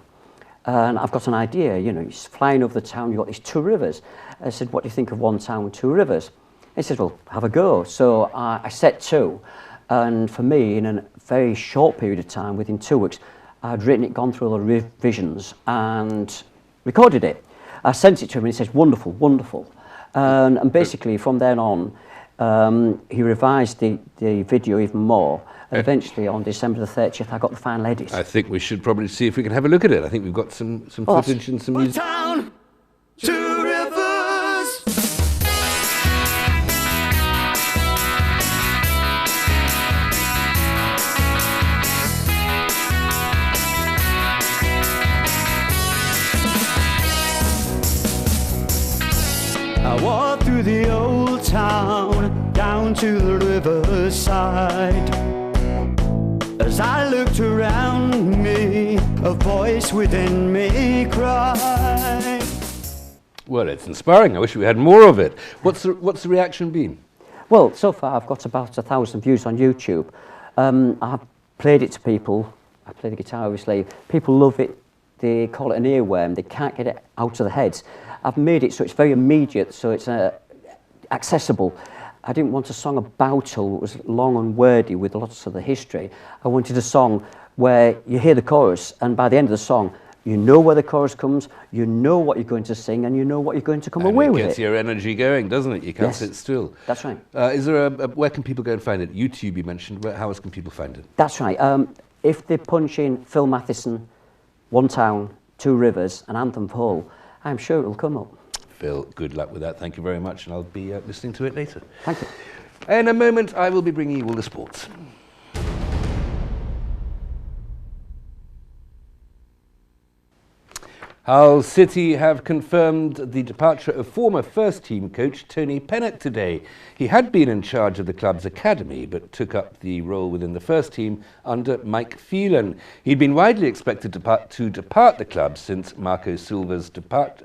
[SPEAKER 19] And I've got an idea, you know, he's flying over the town, you've got these two rivers. I said, what do you think of one town with two rivers? He said, well, have a go. So I set two, and for me, in a very short period of time, within 2 weeks, I'd written it, gone through all the revisions, and recorded it. I sent it to him, and he says, wonderful, wonderful. And basically, from then on, he revised the video even more. And eventually, on December the 30th, I got the final edit.
[SPEAKER 1] I think we should probably see if we can have a look at it. I think we've got some footage and some music.
[SPEAKER 20] Town, two rivers. I walked through the old town, down to the riverside. As I looked around me, a voice within me cried.
[SPEAKER 1] Well, it's inspiring. I wish we had more of it. What's the reaction been?
[SPEAKER 19] Well, so far I've got about 1,000 views on YouTube. I've played it to people. I play the guitar, obviously. People love it. They call it an earworm. They can't get it out of their heads. I've made it so it's very immediate, so it's accessible. I didn't want a song about Hull that was long and wordy with lots of the history. I wanted a song where you hear the chorus, and by the end of the song, you know where the chorus comes, you know what you're going to sing, and you know what you're going to come away with it.
[SPEAKER 1] It gets your energy going, doesn't it? You can't sit still.
[SPEAKER 19] That's right.
[SPEAKER 1] Is there where can people go and find it? YouTube you mentioned. How else can people find it?
[SPEAKER 19] That's right. If they punch in Phil Matheson, One Town, Two Rivers, and Anthem for Hull, I'm sure it'll come up.
[SPEAKER 1] Phil, good luck with that. Thank you very much, and I'll be listening to it later.
[SPEAKER 19] Thank you.
[SPEAKER 1] In a moment, I will be bringing you all the sports. Hull City have confirmed the departure of former first-team coach Tony Pennant today. He had been in charge of the club's academy, but took up the role within the first team under Mike Phelan. He'd been widely expected to depart the club since Marco Silva's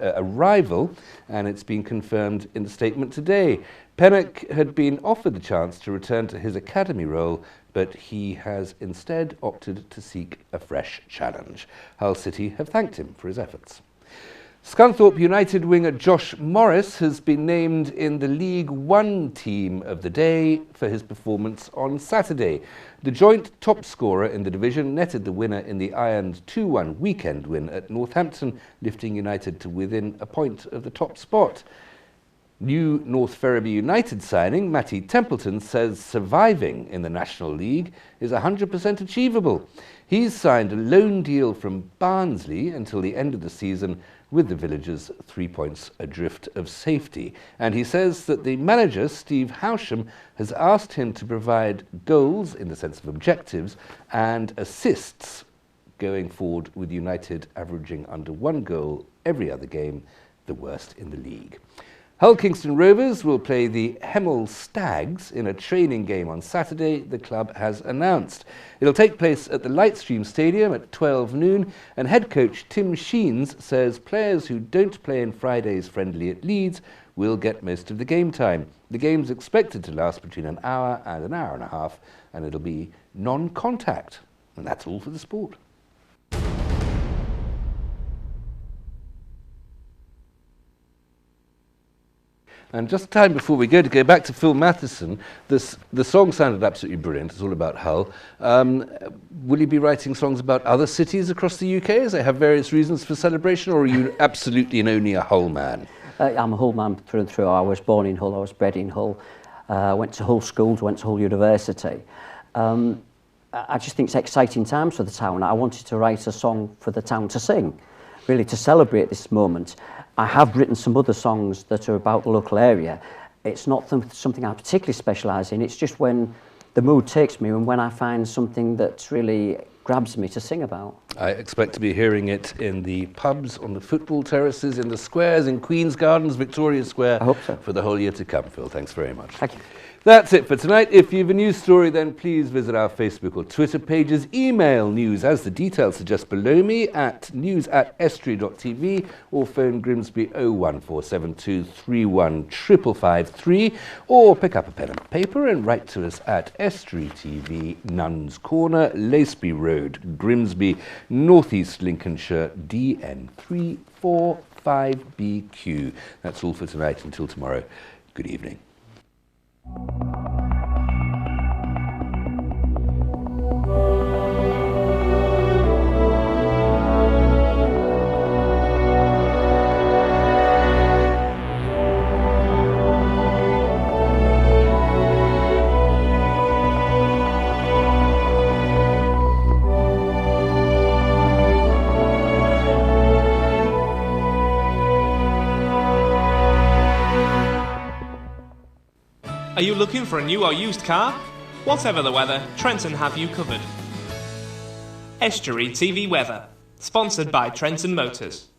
[SPEAKER 1] arrival, and it's been confirmed in the statement today. Pennant had been offered the chance to return to his academy role, but he has instead opted to seek a fresh challenge. Hull City have thanked him for his efforts. Scunthorpe United winger Josh Morris has been named in the League One team of the day for his performance on Saturday. The joint top scorer in the division netted the winner in the Ironed 2-1 weekend win at Northampton, lifting United to within a point of the top spot. New North Ferriby United signing Matty Templeton says surviving in the National League is 100% achievable. He's signed a loan deal from Barnsley until the end of the season, with the Villagers 3 points adrift of safety. And he says that the manager, Steve Howsham, has asked him to provide goals, in the sense of objectives, and assists going forward, with United averaging under 1 goal every other game the worst in the league. Hull Kingston Rovers will play the Hemel Stags in a training game on Saturday, the club has announced. It'll take place at the Lightstream Stadium at 12 noon, and head coach Tim Sheens says players who don't play in Friday's friendly at Leeds will get most of the game time. The game's expected to last between an hour and an hour and a half, and it'll be non-contact. And that's all for the sport. And just time before we go back to Phil Matheson, the song sounded absolutely brilliant. It's all about Hull. Will you be writing songs about other cities across the UK as they have various reasons for celebration, or are you absolutely and only a Hull man?
[SPEAKER 19] I'm a Hull man through and through. I was born in Hull, I was bred in Hull, went to Hull schools, went to Hull University. I just think it's exciting times for the town. I wanted to write a song for the town to sing, really to celebrate this moment. I have written some other songs that are about the local area. It's not something I particularly specialise in, it's just when the mood takes me and when I find something that really grabs me to sing about.
[SPEAKER 1] I expect to be hearing it in the pubs, on the football terraces, in the squares, in Queen's Gardens, Victoria Square.
[SPEAKER 19] I hope so.
[SPEAKER 1] For the whole year to come, Phil. Thanks very much.
[SPEAKER 19] Thank you.
[SPEAKER 1] That's it for tonight. If you have a news story, then please visit our Facebook or Twitter pages. Email news, as the details suggest below me, at news@estuary.tv, or phone Grimsby 01472 31 553, or pick up a pen and paper and write to us at Estuary TV, Nuns Corner, Laceby Road, Grimsby, North East Lincolnshire, DN 345BQ. That's all for tonight. Until tomorrow, good evening.
[SPEAKER 10] Are you looking for a new or used car? Whatever the weather, Trenton have you covered. Estuary TV Weather, sponsored by Trenton Motors.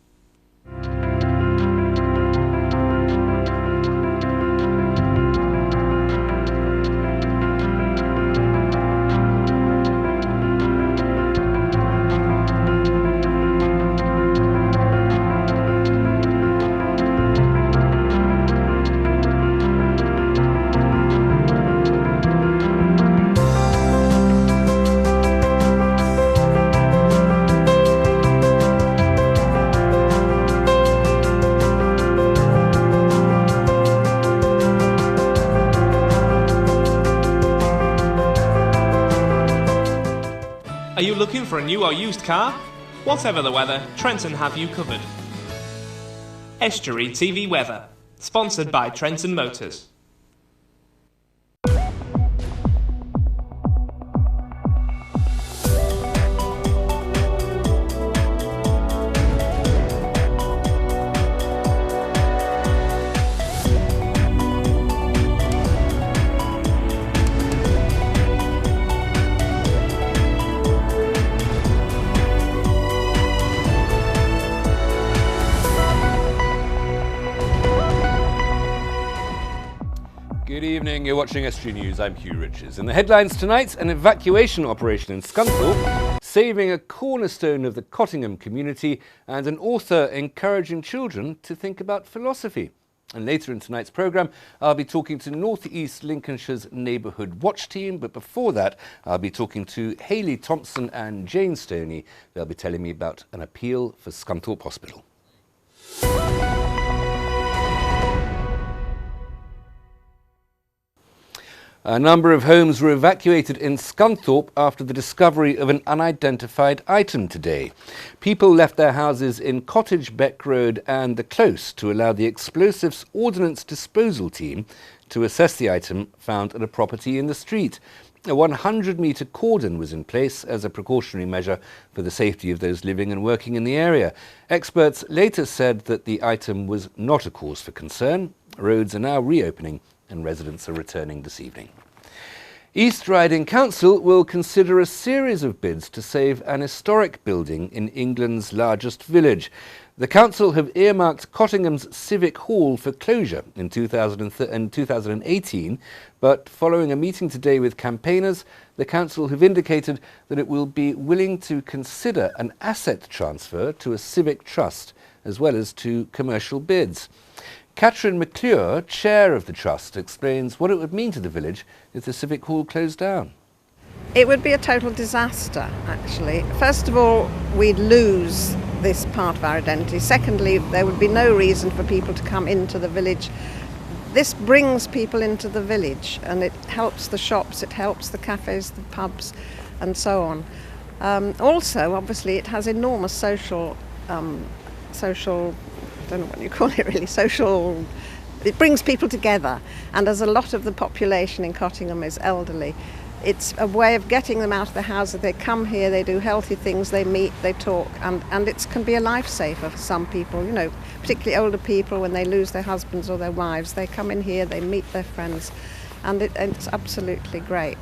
[SPEAKER 10] Are you looking for a new or used car? Whatever the weather, Trenton have you covered. Estuary TV Weather, sponsored by Trenton Motors.
[SPEAKER 1] Good evening, you're watching Estuary News, I'm Hugh Richards. In the headlines tonight, an evacuation operation in Scunthorpe, saving a cornerstone of the Cottingham community, and an author encouraging children to think about philosophy. And later in tonight's programme, I'll be talking to North East Lincolnshire's Neighbourhood Watch Team, but before that, I'll be talking to Hayley Thompson and Jane Stoney. They'll be telling me about an appeal for Scunthorpe Hospital. A number of homes were evacuated in Scunthorpe after the discovery of an unidentified item today. People left their houses in Cottage Beck Road and the Close to allow the Explosives Ordnance Disposal Team to assess the item found at a property in the street. A 100-metre cordon was in place as a precautionary measure for the safety of those living and working in the area. Experts later said that the item was not a cause for concern. Roads are now reopening and residents are returning this evening. East Riding Council will consider a series of bids to save an historic building in England's largest village. The council have earmarked Cottingham's Civic Hall for closure in 2018, but following a meeting today with campaigners, the council have indicated that it will be willing to consider an asset transfer to a civic trust, as well as to commercial bids. Catherine McClure, chair of the trust, explains what it would mean to the village if the Civic Hall closed down.
[SPEAKER 21] It would be a total disaster, actually. First of all, we'd lose this part of our identity. Secondly, there would be no reason for people to come into the village. This brings people into the village, and it helps the shops, it helps the cafes, the pubs, and so on. Also, obviously, it has enormous social, I don't know what you call it really, it brings people together, and as a lot of the population in Cottingham is elderly, it's a way of getting them out of the house. They come here, they do healthy things, they meet, they talk, and it can be a lifesaver for some people, you know, particularly older people when they lose their husbands or their wives. They come in here, they meet their friends, and it's absolutely great.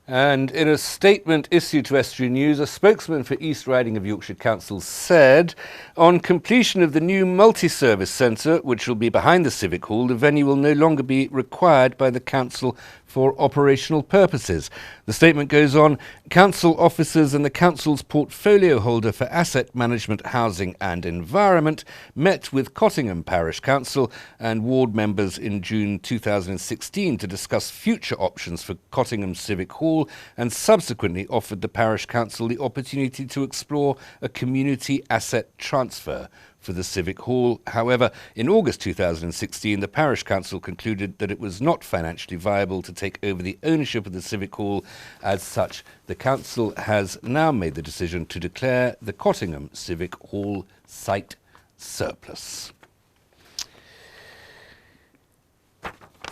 [SPEAKER 1] And in a statement issued to Estuary News, a spokesman for East Riding of Yorkshire Council said, on completion of the new multi-service centre, which will be behind the Civic Hall, the venue will no longer be required by the council for operational purposes. The statement goes on, council officers and the council's portfolio holder for asset management, housing and environment met with Cottingham Parish Council and ward members in June 2016 to discuss future options for Cottingham Civic Hall, and subsequently offered the Parish Council the opportunity to explore a community asset transfer for the Civic Hall. However, in August 2016, the Parish Council concluded that it was not financially viable to take over the ownership of the Civic Hall. As such, the Council has now made the decision to declare the Cottingham Civic Hall site surplus.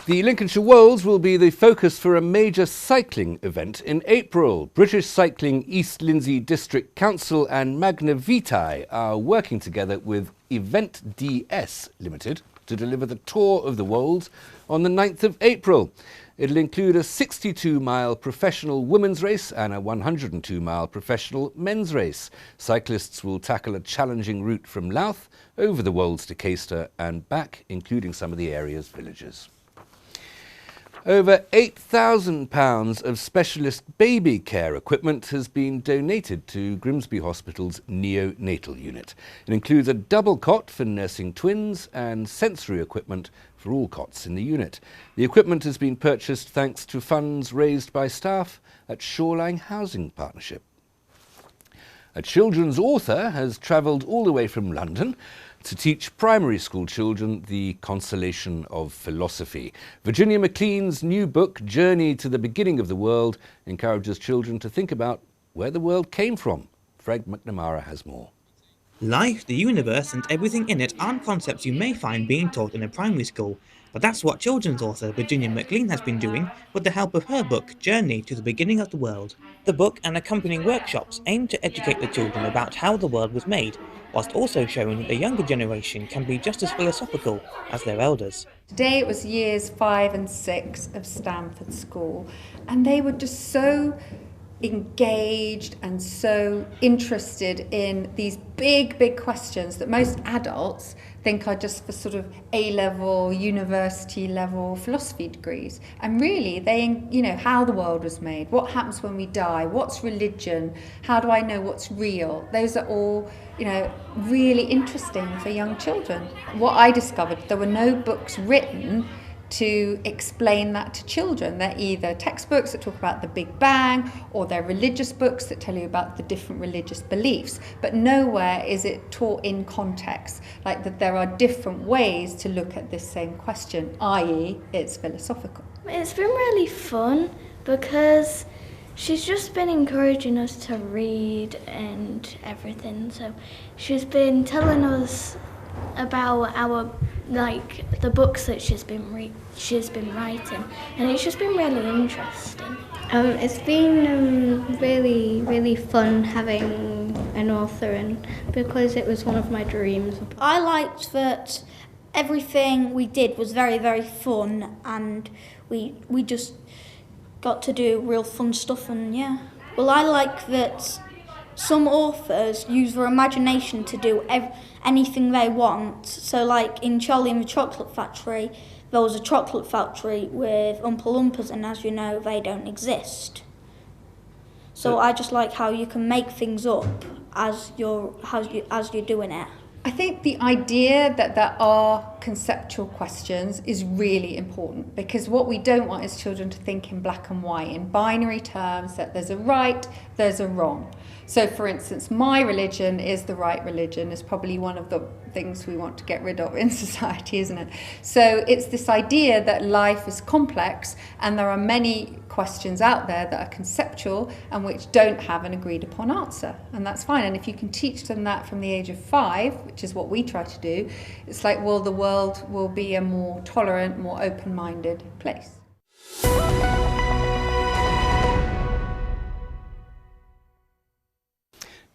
[SPEAKER 1] The Lincolnshire Wolds will be the focus for a major cycling event in April. British Cycling East Lindsey District Council and Magna Vitae are working together with Event DS Limited to deliver the Tour of the Wolds on the 9th of April. It'll include a 62-mile professional women's race and a 102-mile professional men's race. Cyclists will tackle a challenging route from Louth over the Wolds to Caister and back, including some of the area's villages. Over £8,000 of specialist baby care equipment has been donated to Grimsby Hospital's neonatal unit. It includes a double cot for nursing twins and sensory equipment for all cots in the unit. The equipment has been purchased thanks to funds raised by staff at Shoreline Housing Partnership. A children's author has travelled all the way from London to teach primary school children the consolation of philosophy. Virginia McLean's new book, Journey to the Beginning of the World, encourages children to think about where the world came from. Fred McNamara has more.
[SPEAKER 16] Life, the universe and everything in it aren't concepts you may find being taught in a primary school, but that's what children's author Virginia McLean has been doing with the help of her book, Journey to the Beginning of the World. The book and accompanying workshops aim to educate the children about how the world was made, whilst also showing that the younger generation can be just as philosophical as their elders.
[SPEAKER 22] Today it was years 5 and 6 of Stanford School, and they were just so engaged and so interested in these big questions that most adults think are just for sort of A-level, university level philosophy degrees. And really, they, you know, how the world was made, what happens when we die, what's religion, how do I know what's real? Those are all, you know, really interesting for young children. What I discovered, there were no books written to explain that to children. They're either textbooks that talk about the Big Bang, or they're religious books that tell you about the different religious beliefs, but nowhere is it taught in context, like that there are different ways to look at this same question, i.e. it's philosophical.
[SPEAKER 23] It's been really fun because she's just been encouraging us to read and everything, so she's been telling us about our, like, the books that she's been writing, and it's just been really interesting.
[SPEAKER 24] It's been really fun having an author, and because it was one of my dreams.
[SPEAKER 25] I liked that everything we did was very fun, and we just got to do real fun stuff, and yeah. Well, I like that some authors use their imagination to do anything they want. So like in Charlie and the Chocolate Factory, there was a chocolate factory with Oompa Loompas, and as you know, they don't exist. So I just like how you can make things up as you're doing it.
[SPEAKER 22] I think the idea that there are conceptual questions is really important, because what we don't want is children to think in black and white, in binary terms, that there's a right, there's a wrong. So for instance, my religion is the right religion is probably one of the things we want to get rid of in society, isn't it? So it's this idea that life is complex and there are many questions out there that are conceptual and which don't have an agreed upon answer, and that's fine. And if you can teach them that from the age of 5, which is what we try to do, it's like, well, the world will be a more tolerant, more open-minded place.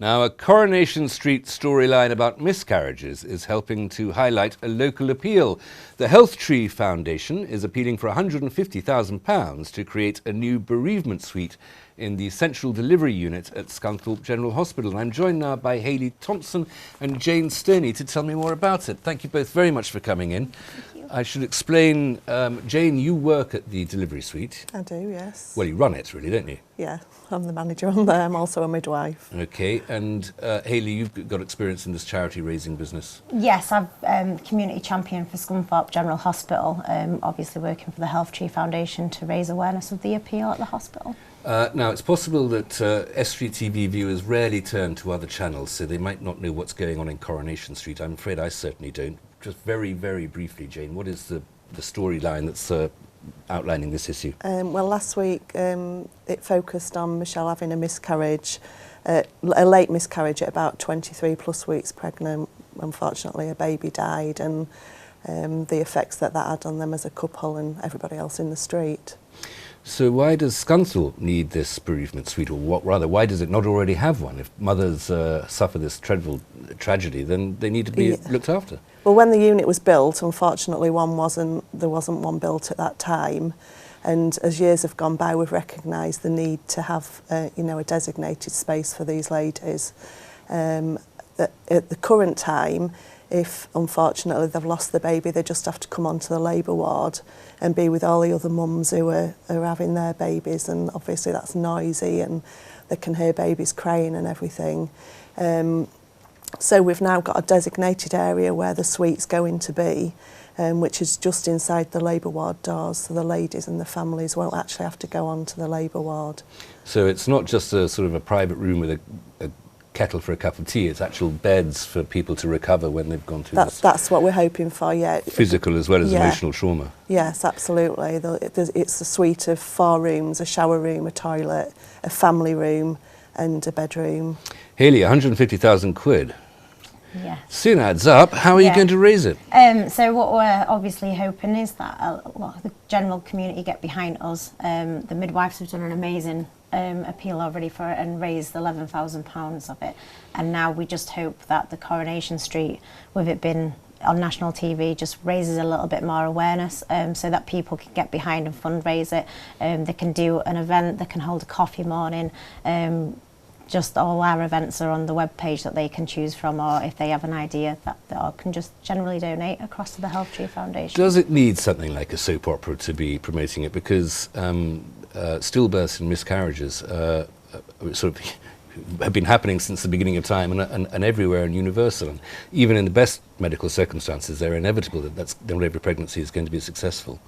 [SPEAKER 1] Now, a Coronation Street storyline about miscarriages is helping to highlight a local appeal. The Health Tree Foundation is appealing for £150,000 to create a new bereavement suite in the Central Delivery Unit at Scunthorpe General Hospital. And I'm joined now by Hayley Thompson and Jane Stoney to tell me more about it. Thank you both very much for coming in. I should explain, Jane, you work at the delivery suite.
[SPEAKER 2] I do, yes.
[SPEAKER 1] Well, you run it, really, don't you?
[SPEAKER 2] Yeah, I'm the manager on there. I'm also a midwife.
[SPEAKER 1] Okay, and Hayley, you've got experience in this charity raising business.
[SPEAKER 3] Yes, I'm community champion for Scunthorpe General Hospital, obviously working for the Health Tree Foundation to raise awareness of the appeal at the hospital.
[SPEAKER 1] Now, it's possible that Estuary TV viewers rarely turn to other channels, so they might not know what's going on in Coronation Street. I'm afraid I certainly don't. Just very, very briefly, Jane, what is the storyline that's outlining this issue?
[SPEAKER 2] Well, last week it focused on Michelle having a miscarriage, a late miscarriage at about 23 plus weeks pregnant. Unfortunately, a baby died, and the effects that had on them as a couple and everybody else in the street.
[SPEAKER 1] So why does Scunthorpe need this bereavement suite, or why does it not already have one? If mothers suffer this dreadful tragedy, then they need to be looked after.
[SPEAKER 2] Well, when the unit was built, unfortunately there wasn't one built at that time, and as years have gone by, we've recognised the need to have a designated space for these ladies. At the current time, if unfortunately they've lost the baby, they just have to come onto the labour ward and be with all the other mums who are having their babies, and obviously that's noisy and they can hear babies crying and everything. So we've now got a designated area where the suite's going to be, which is just inside the labour ward doors, so the ladies and the families won't actually have to go onto the labour ward.
[SPEAKER 1] So it's not just a sort of a private room with a kettle for a cup of tea, it's actual beds for people to recover when they've gone through this.
[SPEAKER 2] That's what we're hoping for, yeah.
[SPEAKER 1] Physical as well as emotional trauma.
[SPEAKER 2] Yes, absolutely. It's a suite of 4 rooms, a shower room, a toilet, a family room and a bedroom.
[SPEAKER 1] Hayley, 150,000 quid.
[SPEAKER 3] Yeah.
[SPEAKER 1] Soon adds up. How are you going to raise it?
[SPEAKER 3] So what we're obviously hoping is that a lot of the general community get behind us. The midwives have done an amazing appeal already for it and raised £11,000 of it, and now we just hope that the Coronation Street, with it being on national TV, just raises a little bit more awareness, so that people can get behind and fundraise it. They can do an event, they can hold a coffee morning. Just all our events are on the webpage that they can choose from, or if they have an idea that they can just generally donate across to the Health Tree Foundation.
[SPEAKER 1] Does it need something like a soap opera to be promoting it? Because stillbirths and miscarriages sort of have been happening since the beginning of time and everywhere and universal. And even in the best medical circumstances, they're inevitable that not every pregnancy is going to be successful.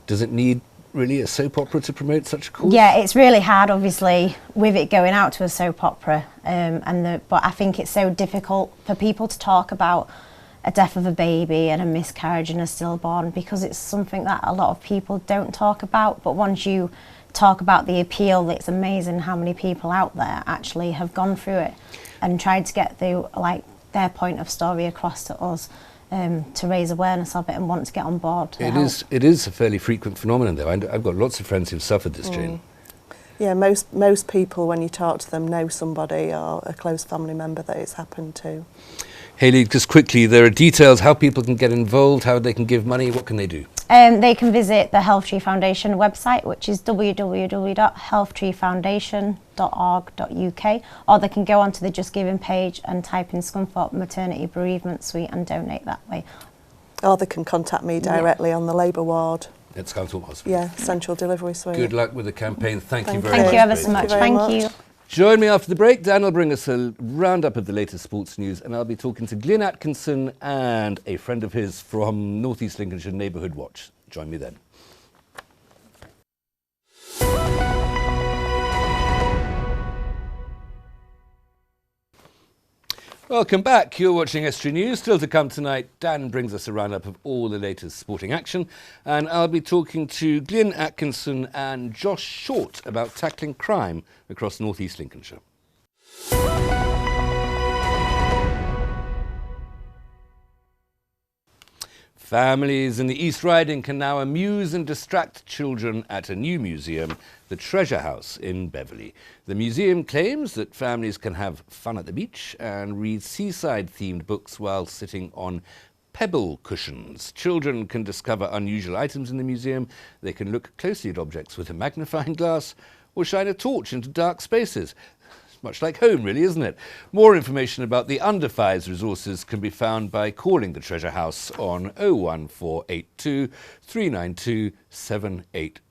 [SPEAKER 1] Does it need really a soap opera to promote such a cause?
[SPEAKER 3] Yeah, it's really hard, obviously, with it going out to a soap opera, but I think it's so difficult for people to talk about a death of a baby and a miscarriage and a stillborn, because it's something that a lot of people don't talk about. But once you talk about the appeal, it's amazing how many people out there actually have gone through it and tried to get their point of story across to us. To raise awareness of it and want to get on board.
[SPEAKER 1] It is a fairly frequent phenomenon, though. I've got lots of friends who've suffered this, Jane.
[SPEAKER 2] Yeah, most people, when you talk to them, know somebody or a close family member that it's happened to.
[SPEAKER 1] Hayley, just quickly, there are details how people can get involved, how they can give money. What can they do?
[SPEAKER 3] They can visit the Health Tree Foundation website, which is www.healthtreefoundation.org.uk, or they can go onto the Just Giving page and type in Scunthorpe Maternity Bereavement Suite and donate that way.
[SPEAKER 2] Or they can contact me directly on the labour ward.
[SPEAKER 1] At Scunthorpe Hospital.
[SPEAKER 2] Yeah, Central Delivery Suite.
[SPEAKER 1] Good luck with the campaign. Thank you very much.
[SPEAKER 3] Thank you ever so much. Thank you.
[SPEAKER 1] Join me after the break. Dan will bring us a roundup of the latest sports news, and I'll be talking to Glyn Atkinson and a friend of his from North East Lincolnshire Neighbourhood Watch. Join me then. Welcome back. You're watching Estuary News. Still to come tonight, Dan brings us a roundup of all the latest sporting action, and I'll be talking to Glyn Atkinson and Josh Short about tackling crime across North East Lincolnshire. Families in the East Riding can now amuse and distract children at a new museum, the Treasure House in Beverley. The museum claims that families can have fun at the beach and read seaside-themed books while sitting on pebble cushions. Children can discover unusual items in the museum. They can look closely at objects with a magnifying glass or shine a torch into dark spaces. Much like home, really, isn't it? More information about the Under Fives resources can be found by calling the Treasure House on 01482 392 780.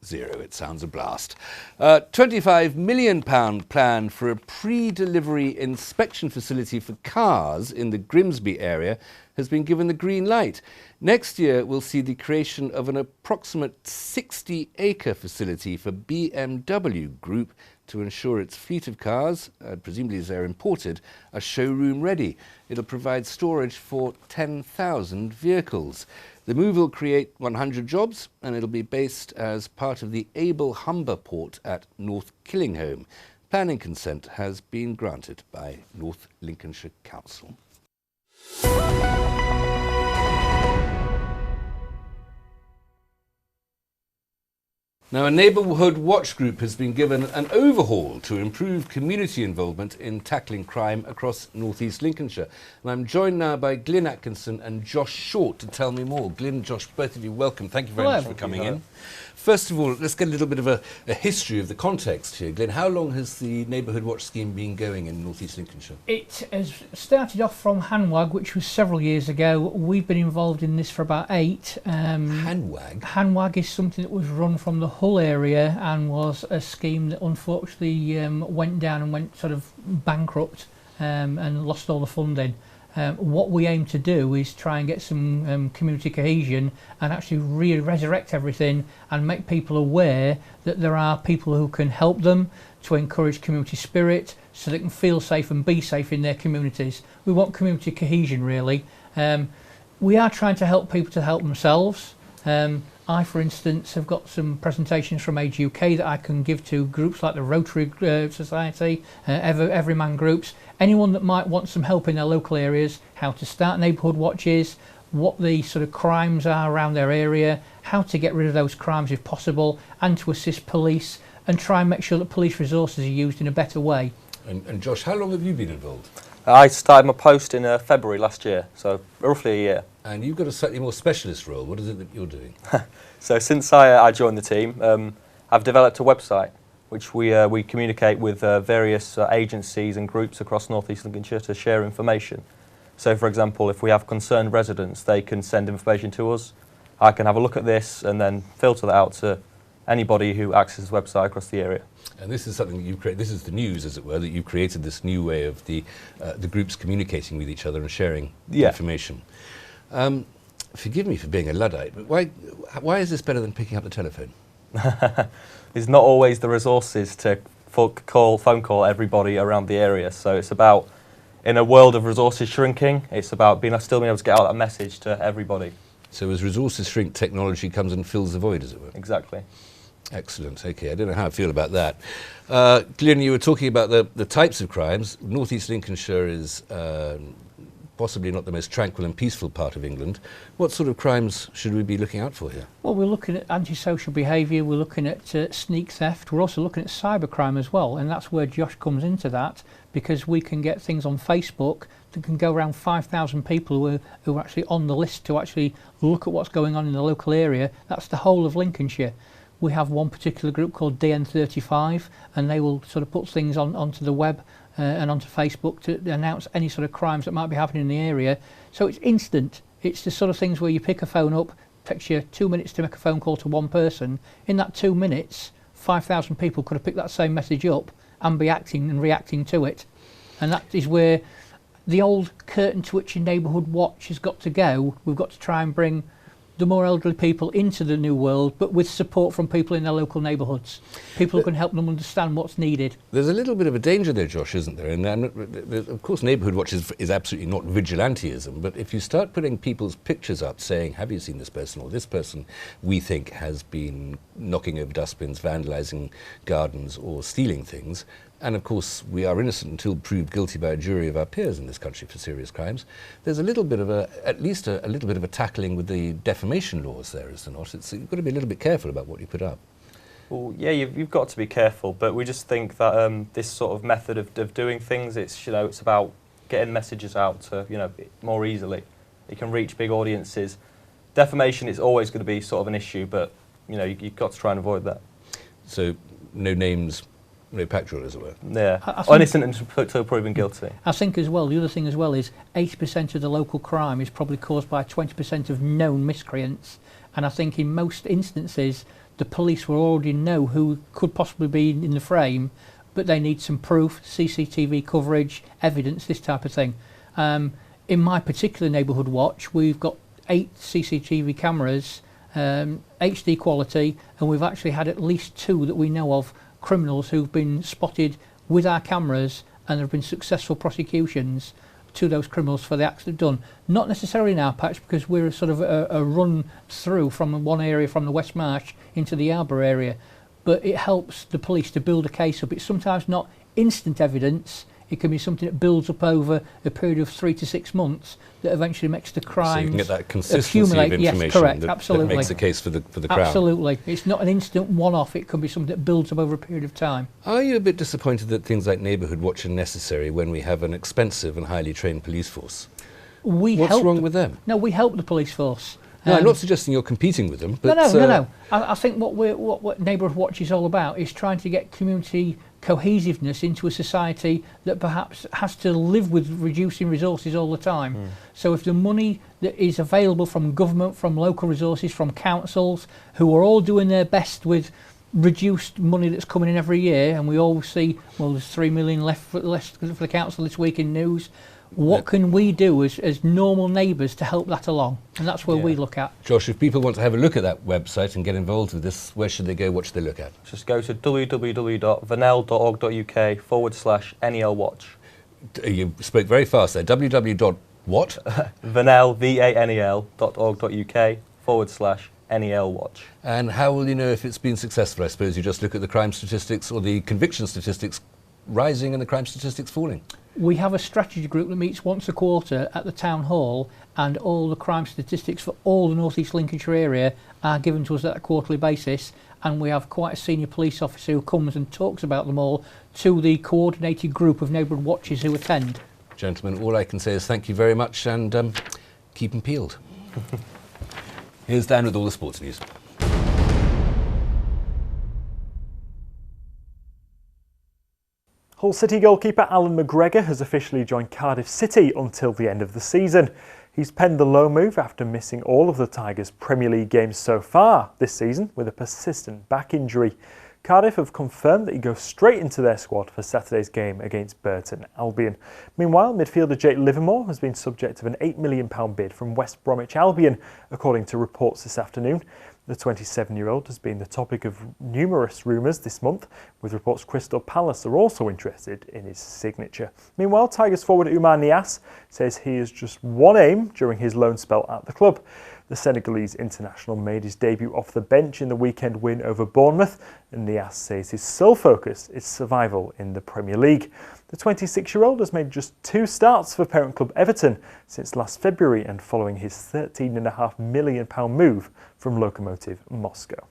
[SPEAKER 1] It sounds a blast. £25 million plan for a pre-delivery inspection facility for cars in the Grimsby area has been given the green light. Next year, we'll see the creation of an approximate 60-acre facility for BMW Group to ensure its fleet of cars, presumably as they're imported, are showroom ready. It'll provide storage for 10,000 vehicles. The move will create 100 jobs, and it'll be based as part of the Abel Humber port at North Killingholme. Planning consent has been granted by North Lincolnshire Council. Now, a neighbourhood watch group has been given an overhaul to improve community involvement in tackling crime across North East Lincolnshire. And I'm joined now by Glyn Atkinson and Josh Short to tell me more. Glyn, Josh, both of you, welcome. Thank you very much for coming in. First of all, let's get a little bit of a history of the context here. Glyn, how long has the neighbourhood watch scheme been going in North East Lincolnshire?
[SPEAKER 5] It has started off from Hanwag, which was several years ago. We've been involved in this for about 8.
[SPEAKER 1] Hanwag?
[SPEAKER 5] Hanwag is something that was run from the Hull area and was a scheme that unfortunately went down and went sort of bankrupt and lost all the funding. What we aim to do is try and get some community cohesion and actually resurrect everything and make people aware that there are people who can help them to encourage community spirit so they can feel safe and be safe in their communities. We want community cohesion, really. We are trying to help people to help themselves. I, for instance, have got some presentations from Age UK that I can give to groups like the Rotary Society, Everyman groups, anyone that might want some help in their local areas, how to start neighbourhood watches, what the sort of crimes are around their area, how to get rid of those crimes if possible, and to assist police and try and make sure that police resources are used in a better way.
[SPEAKER 1] And Josh, how long have you been involved?
[SPEAKER 6] I started my post in February last year, so roughly a year.
[SPEAKER 1] And you've got a slightly more specialist role. What is it that you're doing?
[SPEAKER 6] So since I joined the team, I've developed a website which we communicate with various agencies and groups across North East Lincolnshire to share information. So for example, if we have concerned residents, they can send information to us. I can have a look at this and then filter that out to anybody who accesses the website across the area.
[SPEAKER 1] And this is something that you've created, this is the news, as it were, that you've created this new way of the groups communicating with each other and sharing information. Forgive me for being a Luddite, but why is this better than picking up the telephone?
[SPEAKER 6] There's not always the resources to phone call everybody around the area, so it's about, in a world of resources shrinking, it's about still being able to get out that message to everybody.
[SPEAKER 1] So as resources shrink, technology comes and fills the void, as it were?
[SPEAKER 6] Exactly.
[SPEAKER 1] Excellent. Okay, I don't know how I feel about that. Glyn, you were talking about the types of crimes. North East Lincolnshire is possibly not the most tranquil and peaceful part of England. What sort of crimes should we be looking out for here?
[SPEAKER 5] Well, we're looking at antisocial behaviour, we're looking at sneak theft, we're also looking at cybercrime as well, and that's where Josh comes into that, because we can get things on Facebook that can go around 5,000 people who are actually on the list to actually look at what's going on in the local area. That's the whole of Lincolnshire. We have one particular group called DN35, and they will sort of put things onto the web and onto Facebook to announce any sort of crimes that might be happening in the area. So it's instant. It's the sort of things where you pick a phone up, takes you 2 minutes to make a phone call to one person. In that 2 minutes, 5,000 people could have picked that same message up and be acting and reacting to it. And that is where the old curtain twitching neighbourhood watch has got to go. We've got to try and bring the more elderly people into the new world, but with support from people in their local neighbourhoods. People who can help them understand what's needed.
[SPEAKER 1] There's a little bit of a danger there, Josh, isn't there? And of course, neighbourhood watch is absolutely not vigilantism, but if you start putting people's pictures up saying, have you seen this person, or this person we think has been knocking over dustbins, vandalising gardens, or stealing things, and of course we are innocent until proved guilty by a jury of our peers in this country for serious crimes, there's a little bit of at least a little bit of a tackling with the defamation laws there, is there not? You've got to be a little bit careful about what you put up.
[SPEAKER 6] Well, yeah, you've got to be careful, but we just think that this sort of method of doing things, it's about getting messages out to more easily. It can reach big audiences. Defamation is always going to be sort of an issue, but you've got to try and avoid that.
[SPEAKER 1] So no names, no pactual, as it were.
[SPEAKER 6] Yeah, innocent until proven guilty.
[SPEAKER 5] I think as well, the other thing as well is 80% of the local crime is probably caused by 20% of known miscreants, and I think in most instances the police will already know who could possibly be in the frame, but they need some proof, CCTV coverage, evidence, this type of thing. In my particular neighbourhood watch, we've got 8 CCTV cameras, HD quality, and we've actually had at least 2 that we know of, criminals who've been spotted with our cameras, and there have been successful prosecutions to those criminals for the acts they've done. Not necessarily in our patch, because we're sort of a run through from one area from the West Marsh into the Arbor area, but it helps the police to build a case up. It's sometimes not instant evidence. It can be something that builds up over a period of 3 to 6 months that eventually makes the crimes
[SPEAKER 1] so you can get that consistency
[SPEAKER 5] accumulate.
[SPEAKER 1] of information.
[SPEAKER 5] Yes, correct,
[SPEAKER 1] that
[SPEAKER 5] absolutely.
[SPEAKER 1] That makes the case for the Crown.
[SPEAKER 5] Absolutely. It's not an instant one-off. It can be something that builds up over a period of time.
[SPEAKER 1] Are you a bit disappointed that things like neighbourhood watch are necessary when we have an expensive and highly trained police force? What's wrong with them?
[SPEAKER 5] No, we help the police force.
[SPEAKER 1] No, I'm not suggesting you're competing with them. But
[SPEAKER 5] No. I think what Neighbourhood Watch is all about is trying to get community cohesiveness into a society that perhaps has to live with reducing resources all the time. So if the money that is available from government, from local resources, from councils, who are all doing their best with reduced money that's coming in every year, and we always see, well, there's 3 million left for the council this week in news. What can we do as normal neighbours to help that along? And that's where we look at.
[SPEAKER 1] Josh, if people want to have a look at that website and get involved with this, where should they go? What should they look at?
[SPEAKER 6] Just go to www.vanel.org.uk/NELwatch.
[SPEAKER 1] You spoke very fast there. www.what?
[SPEAKER 6] Vanel, vanel.org.uk/NELwatch.
[SPEAKER 1] And how will you know if it's been successful? I suppose you just look at the crime statistics or the conviction statistics rising and the crime statistics falling.
[SPEAKER 5] We have a strategy group that meets once a quarter at the town hall, and all the crime statistics for all the North East Lincolnshire area are given to us at a quarterly basis, and we have quite a senior police officer who comes and talks about them all to the coordinated group of neighbourhood watches who attend.
[SPEAKER 1] Gentlemen, all I can say is thank you very much, and keep them peeled. Here's Dan with all the sports news.
[SPEAKER 7] Hull City goalkeeper Alan McGregor has officially joined Cardiff City until the end of the season. He's penned the loan move after missing all of the Tigers' Premier League games so far this season with a persistent back injury. Cardiff have confirmed that he goes straight into their squad for Saturday's game against Burton Albion. Meanwhile, midfielder Jake Livermore has been subject of an £8 million bid from West Bromwich Albion, according to reports this afternoon. The 27-year-old has been the topic of numerous rumours this month, with reports Crystal Palace are also interested in his signature. Meanwhile, Tigers forward Oumar Niasse says he has just one aim during his loan spell at the club. The Senegalese international made his debut off the bench in the weekend win over Bournemouth, and Niasse says his sole focus is survival in the Premier League. The 26-year-old has made just 2 starts for parent club Everton since last February, and following his £13.5 million move from Lokomotiv Moscow.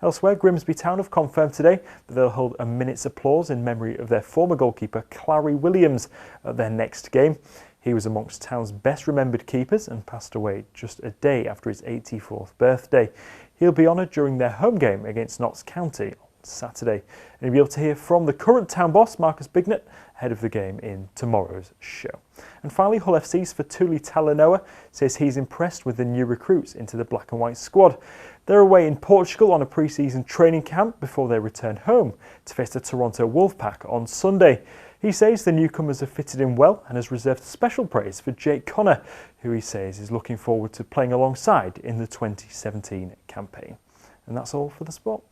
[SPEAKER 7] Elsewhere, Grimsby Town have confirmed today that they'll hold a minute's applause in memory of their former goalkeeper Clary Williams at their next game. He was amongst Town's best remembered keepers and passed away just a day after his 84th birthday. He'll be honoured during their home game against Notts County on Saturday. And you'll be able to hear from the current Town boss, Marcus Bignett, ahead of the game in tomorrow's show. And finally, Hull FC's Fatuli Talanoa says he's impressed with the new recruits into the black and white squad. They're away in Portugal on a pre-season training camp before they return home to face the Toronto Wolfpack on Sunday. He says the newcomers have fitted in well and has reserved special praise for Jake Connor, who he says is looking forward to playing alongside in the 2017 campaign. And that's all for the sport.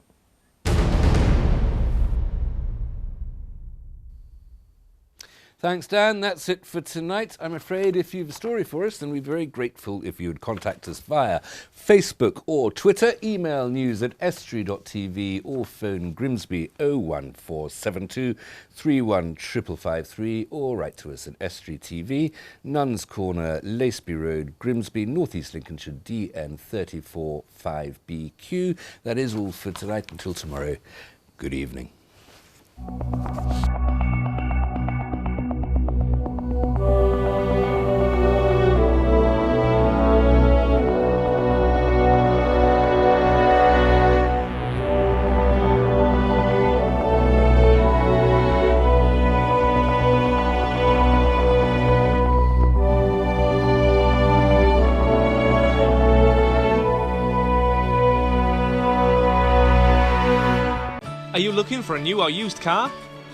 [SPEAKER 1] Thanks, Dan. That's it for tonight. I'm afraid if you have a story for us, then we'd be very grateful if you would contact us via Facebook or Twitter, email news@estuary.tv or phone Grimsby 01472 31553 or write to us at Estuary TV, Nuns Corner, Laceby Road, Grimsby, North East Lincolnshire, DN 34 5BQ. That is all for tonight. Until tomorrow, good evening.
[SPEAKER 10] Are you looking for a new or used car?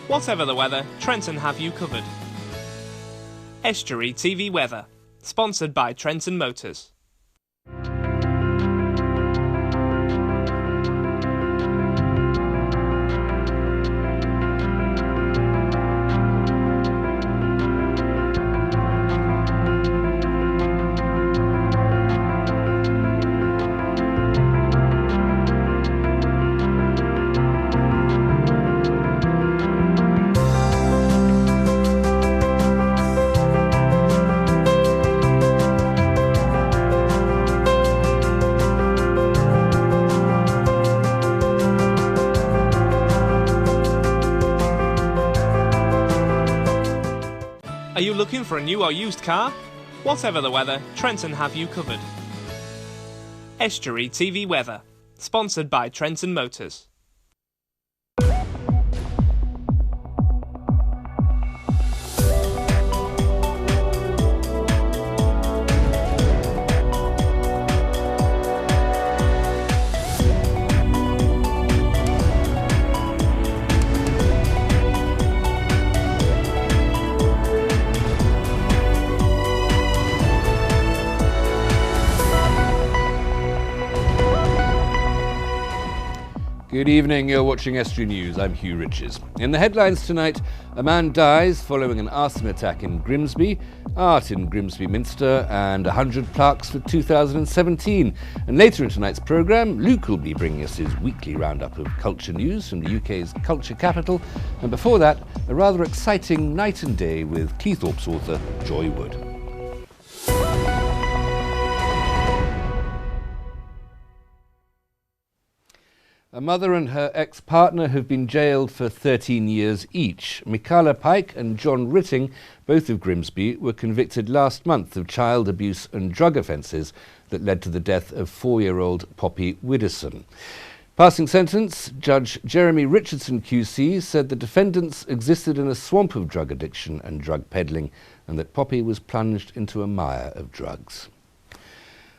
[SPEAKER 10] Whatever the weather, Trenton have you covered. Estuary TV Weather, sponsored by Trenton Motors. Are you looking for a new or used car? Whatever the weather, Trenton have you covered. Estuary TV Weather, sponsored by Trenton Motors.
[SPEAKER 1] Good evening, you're watching Estuary News. I'm Hugh Riches. In the headlines tonight, a man dies following an arson attack in Grimsby, art in Grimsby Minster, and 100 plaques for 2017. And later in tonight's programme, Luke will be bringing us his weekly roundup of culture news from the UK's culture capital. And before that, a rather exciting night and day with Cleethorpes author Joy Wood. A mother and her ex-partner have been jailed for 13 years each. Michaela Pike and John Ritting, both of Grimsby, were convicted last month of child abuse and drug offences that led to the death of 4-year-old Poppy Widdowson. Passing sentence, Judge Jeremy Richardson QC said the defendants existed in a swamp of drug addiction and drug peddling and that Poppy was plunged into a mire of drugs.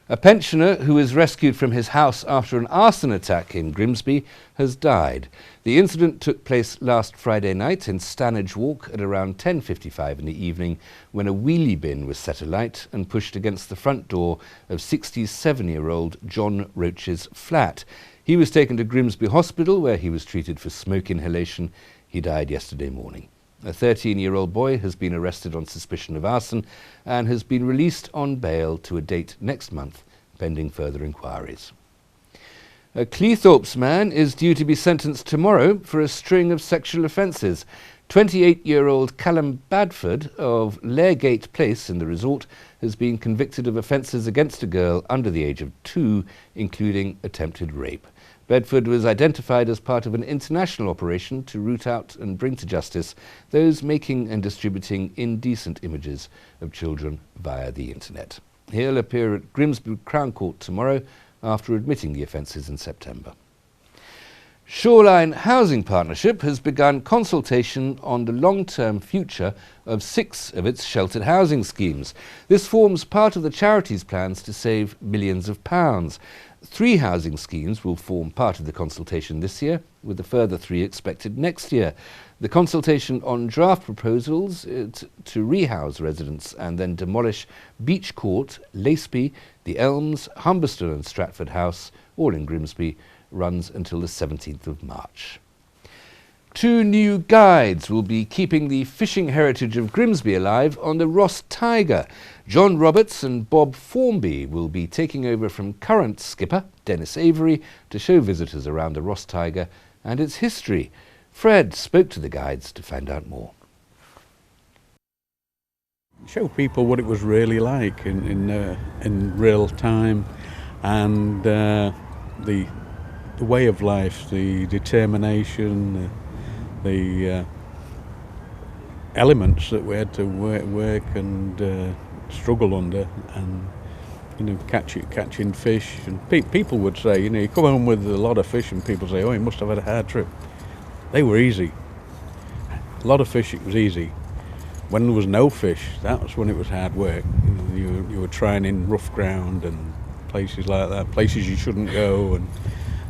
[SPEAKER 1] A pensioner who was rescued from his house after an arson attack in Grimsby has died. The incident took place last Friday night in Stanage Walk at around 10:55 in the evening when a wheelie bin was set alight and pushed against the front door of 67-year-old John Roach's flat. He was taken to Grimsby Hospital where he was treated for smoke inhalation. He died yesterday morning. A 13-year-old boy has been arrested on suspicion of arson and has been released on bail to a date next month, pending further inquiries. A Cleethorpes man is due to be sentenced tomorrow for a string of sexual offences. 28-year-old Callum Badford of Laregate Place in the resort has been convicted of offences against a girl under the age of 2, including attempted rape. Bedford was identified as part of an international operation to root out and bring to justice those making and distributing indecent images of children via the internet. He'll appear at Grimsby Crown Court tomorrow after admitting the offences in September. Shoreline Housing Partnership has begun consultation on the long-term future of 6 of its sheltered housing schemes. This forms part of the charity's plans to save millions of pounds. 3 housing schemes will form part of the consultation this year, with a further 3 expected next year. The consultation on draft proposals to rehouse residents and then demolish Beach Court, Laceby, The Elms, Humberston and Stratford House, all in Grimsby, runs until the 17th of March. 2 new guides will be keeping the fishing heritage of Grimsby alive on the Ross Tiger. John Roberts and Bob Formby will be taking over from current skipper Dennis Avery to show visitors around the Ross Tiger and its history. Fred spoke to the guides to find out more.
[SPEAKER 4] Show people what it was really like in real time, and the way of life, the determination, the elements that we had to work and struggle under, and catching fish. And people would say, you come home with a lot of fish, and people say, oh, you must have had a hard trip. They were easy. A lot of fish, it was easy. When there was no fish, that was when it was hard work. You were trying in rough ground and places like that, places you shouldn't go,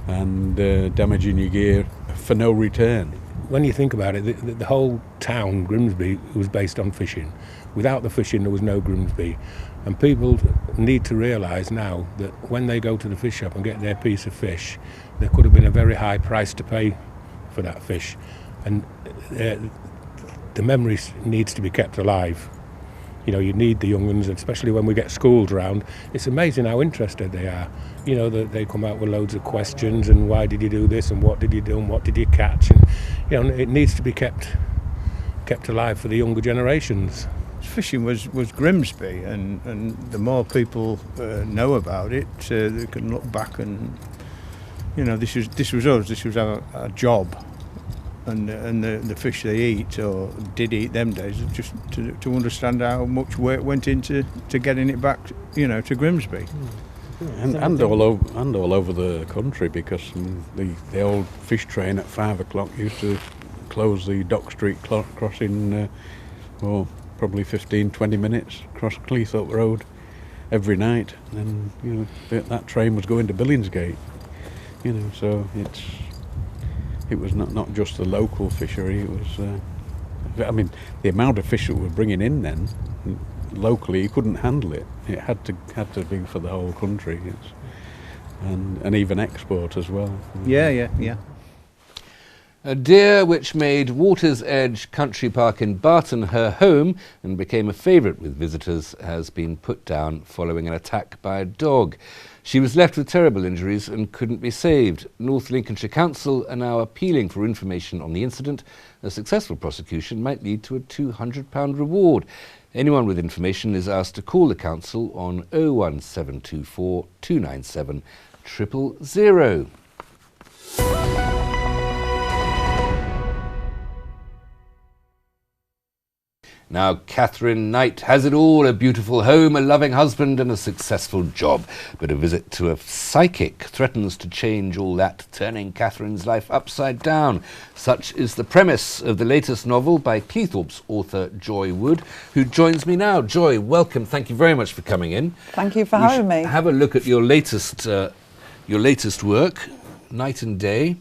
[SPEAKER 4] and damaging your gear for no return.
[SPEAKER 8] When you think about it, the whole town, Grimsby, was based on fishing. Without the fishing, there was no Grimsby. And people need to realise now that when they go to the fish shop and get their piece of fish, there could have been a very high price to pay for that fish. And the memory needs to be kept alive. You need the young ones, especially when we get schools round. It's amazing how interested they are. They come out with loads of questions, and why did you do this, and what did you do, and what did you catch? And it needs to be kept alive for the younger generations.
[SPEAKER 9] Fishing was Grimsby, and the more people know about it, they can look back and this was us. This was our job. And the fish they eat, or did eat them days, just to understand how much work went into getting it back, to Grimsby.
[SPEAKER 4] And all over the country, because the old fish train at 5 o'clock used to close the Dock Street crossing, probably 15-20 minutes across Cleethorpe Road every night. And that train was going to Billingsgate, so it was not just the local fishery. It was, the amount of fish that we're bringing in then, locally, you couldn't handle it. It had to be for the whole country, and even export as well.
[SPEAKER 9] Yeah.
[SPEAKER 1] A deer which made Water's Edge Country Park in Barton her home and became a favourite with visitors has been put down following an attack by a dog. She was left with terrible injuries and couldn't be saved. North Lincolnshire Council are now appealing for information on the incident. A successful prosecution might lead to a £200 reward. Anyone with information is asked to call the council on 01724 297 000. Now, Catherine Knight has it all, a beautiful home, a loving husband and a successful job. But a visit to a psychic threatens to change all that, turning Catherine's life upside down. Such is the premise of the latest novel by Cleethorpes author Joy Wood, who joins me now. Joy, welcome. Thank you very much for coming in.
[SPEAKER 11] Thank you for having me.
[SPEAKER 1] Have a look at your latest work, Night and Day,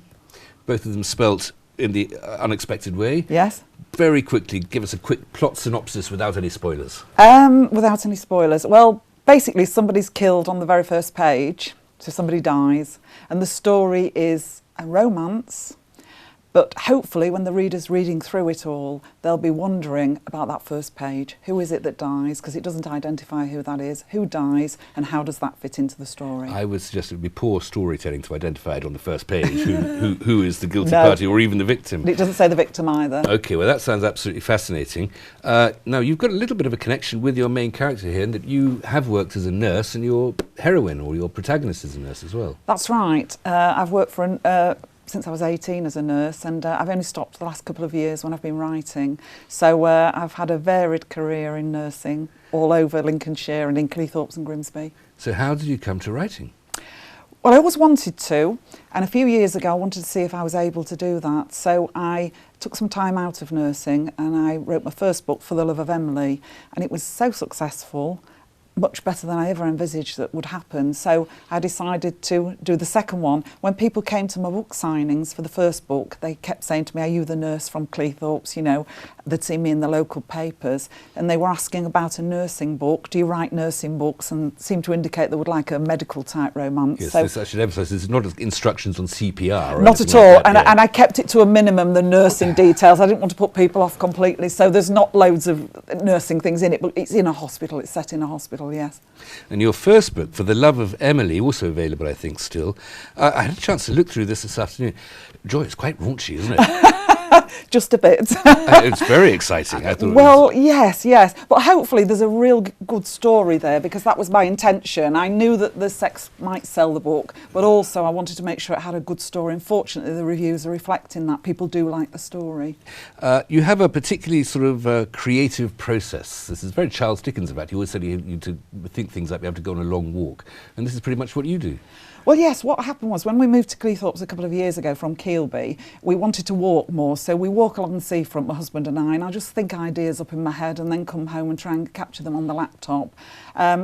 [SPEAKER 1] both of them spelt in the unexpected way.
[SPEAKER 11] Yes.
[SPEAKER 1] Very quickly, give us a quick plot synopsis without any spoilers.
[SPEAKER 11] Without any spoilers. Well, basically somebody's killed on the very first page, so somebody dies, and the story is a romance But hopefully when the reader's reading through it all, they'll be wondering about that first page. Who is it that dies? Because it doesn't identify who that is. Who dies and how does that fit into the story?
[SPEAKER 1] I would suggest it would be poor storytelling to identify it on the first page, who is the guilty party or even the victim.
[SPEAKER 11] It doesn't say the victim either.
[SPEAKER 1] Okay, well that sounds absolutely fascinating. Now you've got a little bit of a connection with your main character here in that you have worked as a nurse and your heroine or your protagonist is a nurse as well.
[SPEAKER 11] That's right. I've worked for since I was 18 as a nurse, and I've only stopped the last couple of years when I've been writing. So I've had a varied career in nursing all over Lincolnshire and in Cleethorpes and Grimsby.
[SPEAKER 1] So how did you come to writing?
[SPEAKER 11] Well, I always wanted to, and a few years ago I wanted to see if I was able to do that. So I took some time out of nursing and I wrote my first book, For the Love of Emily, and it was so successful, much better than I ever envisaged that would happen. So I decided to do the second one. When people came to my book signings for the first book, they kept saying to me, "Are you the nurse from Cleethorpes?" You know, they'd seen me in the local papers, and they were asking about a nursing book. Do you write nursing books? And seemed to indicate they would like a medical type romance.
[SPEAKER 1] Yes,
[SPEAKER 11] so
[SPEAKER 1] this I should emphasise, this is not instructions on CPR. Or
[SPEAKER 11] not at all, like and I kept it to a minimum, the nursing details. I didn't want to put people off completely, so there's not loads of nursing things in it, but it's in a hospital, it's set in a hospital, yes.
[SPEAKER 1] And your first book, For the Love of Emily, also available, I think, still. I had a chance to look through this afternoon. Joy, it's quite raunchy, isn't it?
[SPEAKER 11] Just a bit.
[SPEAKER 1] It's very exciting. I thought.
[SPEAKER 11] Well, yes, but hopefully there's a real good story there, because that was my intention. I knew that the sex might sell the book, but also I wanted to make sure it had a good story. Unfortunately, the reviews are reflecting that. People do like the story.
[SPEAKER 1] You have a particularly sort of creative process. This is very Charles Dickens about. He always said you to think things up, you have to go on a long walk. And this is pretty much what you do.
[SPEAKER 11] Well, yes, what happened was when we moved to Cleethorpes a couple of years ago from Keelby, we wanted to walk more. So we walk along the seafront, my husband and I just think ideas up in my head and then come home and try and capture them on the laptop.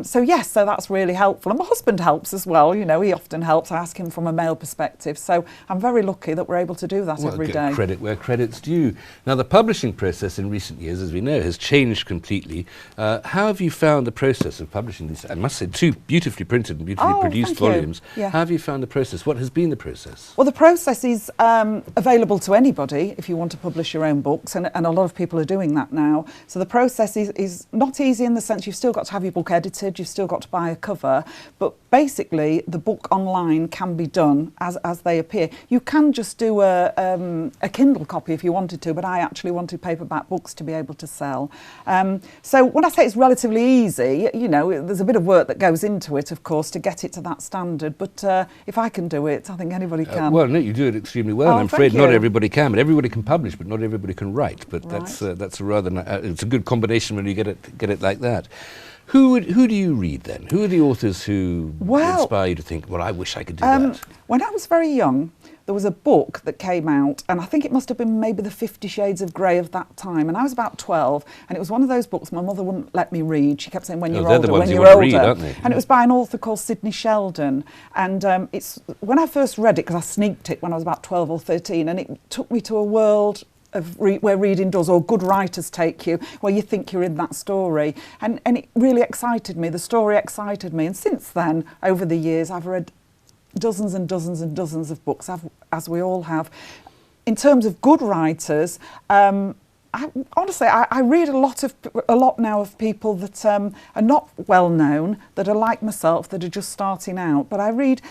[SPEAKER 11] So that's really helpful. And my husband helps as well, you know, he often helps. I ask him from a male perspective. So I'm very lucky that we're able to do that every day.
[SPEAKER 1] Credit where credit's due. Now, the publishing process in recent years, as we know, has changed completely. How have you found the process of publishing these? I must say, two beautifully printed and beautifully produced volumes.
[SPEAKER 11] Yeah.
[SPEAKER 1] How have you found the process? What has been the process?
[SPEAKER 11] Well, the process is available to anybody if you want to publish your own books, and a lot of people are doing that now. So the process is not easy in the sense you've still got to have your book edited, you've still got to buy a cover, but basically the book online can be done as they appear. You can just do a Kindle copy if you wanted to, but I actually wanted paperback books to be able to sell. So when I say it's relatively easy, you know, there's a bit of work that goes into it, of course, to get it to that standard, but if I can do it, I think anybody can.
[SPEAKER 1] Well, no, you do it extremely well. I'm afraid not everybody can, but everybody can publish, but not everybody can write. But that's a rather it's a good combination when you get it like that. Who do you read then? Who are the authors who inspire you to think, well, I wish I could do that?
[SPEAKER 11] When I was very young, there was a book that came out, and I think it must have been maybe the 50 Shades of Grey of that time, and I was about 12, and it was one of those books my mother wouldn't let me read. She kept saying, when you're older, when you're older.
[SPEAKER 1] Read, aren't they?
[SPEAKER 11] And it was by an author called Sidney Sheldon, and it's when I first read it, because I sneaked it when I was about 12 or 13, and it took me to a world of where reading does, or good writers take you, where you think you're in that story. And it really excited me. The story excited me. And since then, over the years, I've read dozens and dozens and dozens of books, as we all have. In terms of good writers, honestly, I read a lot now of people that are not well known, that are like myself, that are just starting out. But I read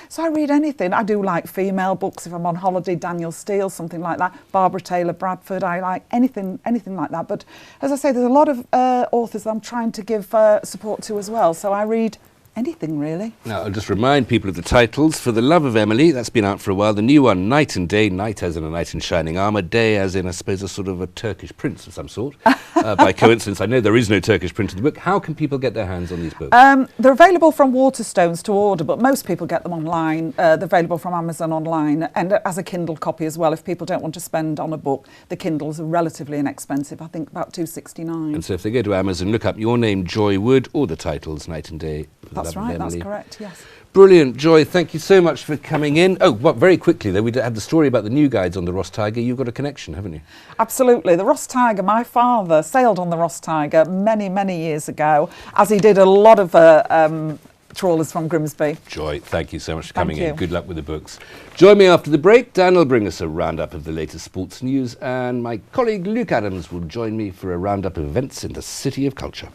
[SPEAKER 11] anything. I do like female books. If I'm on holiday, Daniel Steele, something like that. Barbara Taylor Bradford. I like anything like that. But as I say, there's a lot of authors that I'm trying to give support to as well. So I read anything, really. Now,
[SPEAKER 1] I'll just remind people of the titles. For the Love of Emily, that's been out for a while. The new one, Night and Day, night as in a knight in shining armour, day as in, I suppose, a sort of a Turkish prince of some sort. By coincidence, I know there is no Turkish print of the book. How can people get their hands on these books?
[SPEAKER 11] They're available from Waterstones to order, but most people get them online. They're available from Amazon online, and as a Kindle copy as well. If people don't want to spend on a book, the Kindles are relatively inexpensive, I think about $2.69.
[SPEAKER 1] And so if they go to Amazon, look up your name, Joy Wood, or the titles, Night and Day.
[SPEAKER 11] That's right, that's correct, yes.
[SPEAKER 1] Brilliant, Joy, thank you so much for coming in. Oh, well, very quickly though, we had the story about the new guides on the Ross Tiger. You've got a connection, haven't you?
[SPEAKER 11] Absolutely. The Ross Tiger, my father sailed on the Ross Tiger many, many years ago, as he did a lot of trawlers from Grimsby.
[SPEAKER 1] Joy, thank you so much for
[SPEAKER 11] Thank
[SPEAKER 1] coming
[SPEAKER 11] you.
[SPEAKER 1] in. Good luck with the books. Join me after the break. Dan will bring us a roundup of the latest sports news, and my colleague Luke Adams will join me for a roundup of events in the City of Culture.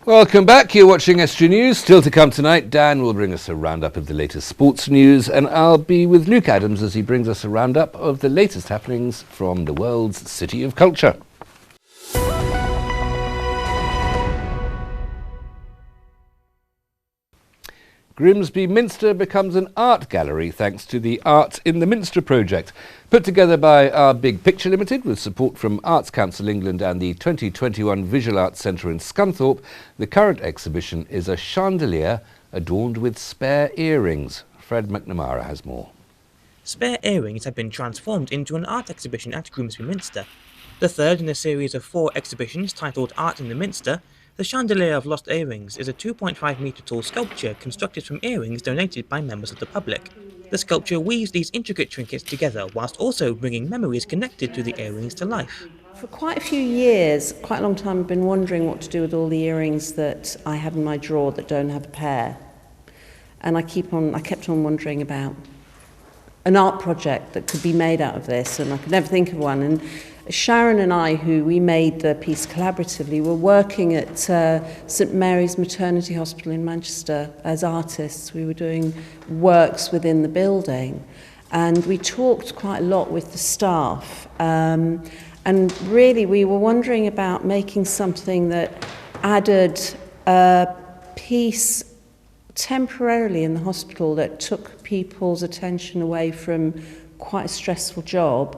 [SPEAKER 1] Welcome back. You're watching Estuary News. Still to come tonight, Dan will bring us a roundup of the latest sports news, and I'll be with Luke Adams as he brings us a roundup of the latest happenings from the world's City of Culture. Grimsby Minster becomes an art gallery thanks to the Art in the Minster project, put together by Our Big Picture Limited with support from Arts Council England and the 2021 Visual Arts Centre in Scunthorpe. The current exhibition is a chandelier adorned with spare earrings. Fred McNamara has more.
[SPEAKER 16] Spare earrings have been transformed into an art exhibition at Grimsby Minster. The third in a series of 4 exhibitions titled Art in the Minster, the Chandelier of Lost Earrings is a 2.5 metre tall sculpture constructed from earrings donated by members of the public. The sculpture weaves these intricate trinkets together whilst also bringing memories connected to the earrings to life.
[SPEAKER 12] For quite a few years, quite a long time, I've been wondering what to do with all the earrings that I have in my drawer that don't have a pair. And I kept on wondering about an art project that could be made out of this, and I could never think of one. And Sharon and I, who we made the piece collaboratively, were working at St Mary's Maternity Hospital in Manchester as artists. We were doing works within the building, and we talked quite a lot with the staff. And really, we were wondering about making something that added a piece temporarily in the hospital that took people's attention away from quite a stressful job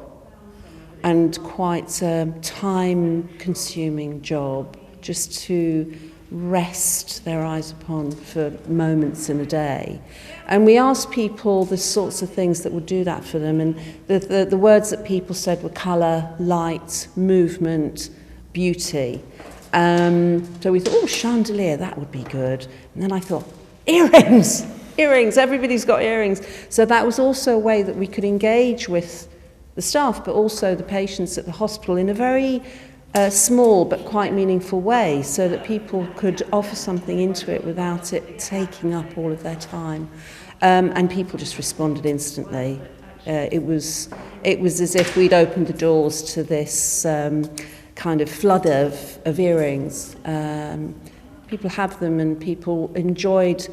[SPEAKER 12] and quite a time-consuming job, just to rest their eyes upon for moments in a day. And we asked people the sorts of things that would do that for them, and the words that people said were colour, light, movement, beauty. So we thought, oh, chandelier, that would be good. And then I thought, earrings! Earrings, everybody's got earrings. So that was also a way that we could engage with the staff, but also the patients at the hospital in a very small but quite meaningful way, so that people could offer something into it without it taking up all of their time. And people just responded instantly. It was as if we'd opened the doors to this kind of flood of earrings. People have them, and people enjoyed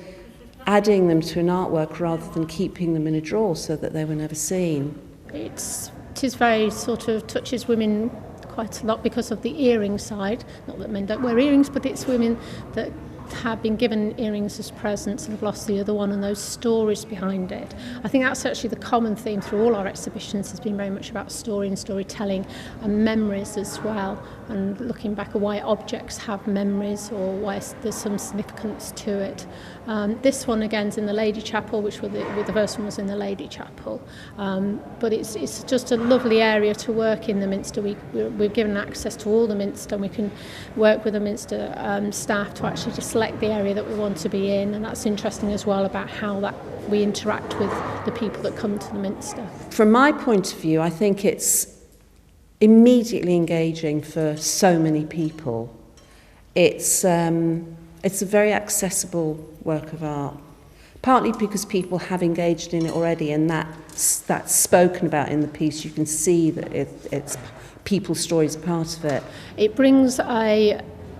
[SPEAKER 12] adding them to an artwork rather than keeping them in a drawer so that they were never seen.
[SPEAKER 13] It is very sort of touches women quite a lot because of the earring side. Not that men don't wear earrings, but it's women that have been given earrings as presents and have lost the other one, and those stories behind it. I think that's actually the common theme through all our exhibitions, has been very much about story and storytelling and memories as well, and looking back at why objects have memories or why there's some significance to it. This one again is in the Lady Chapel, which the first one was in the Lady Chapel, but it's just a lovely area to work in the Minster. We're given access to all the Minster, and we can work with the Minster staff to actually just select the area that we want to be in, and that's interesting as well about how that we interact with the people that come to the Minster.
[SPEAKER 12] From my point of view, I think it's immediately engaging for so many people. It's a very accessible work of art, partly because people have engaged in it already, and that's spoken about in the piece. You can see that it's people's stories are part of it.
[SPEAKER 13] It brings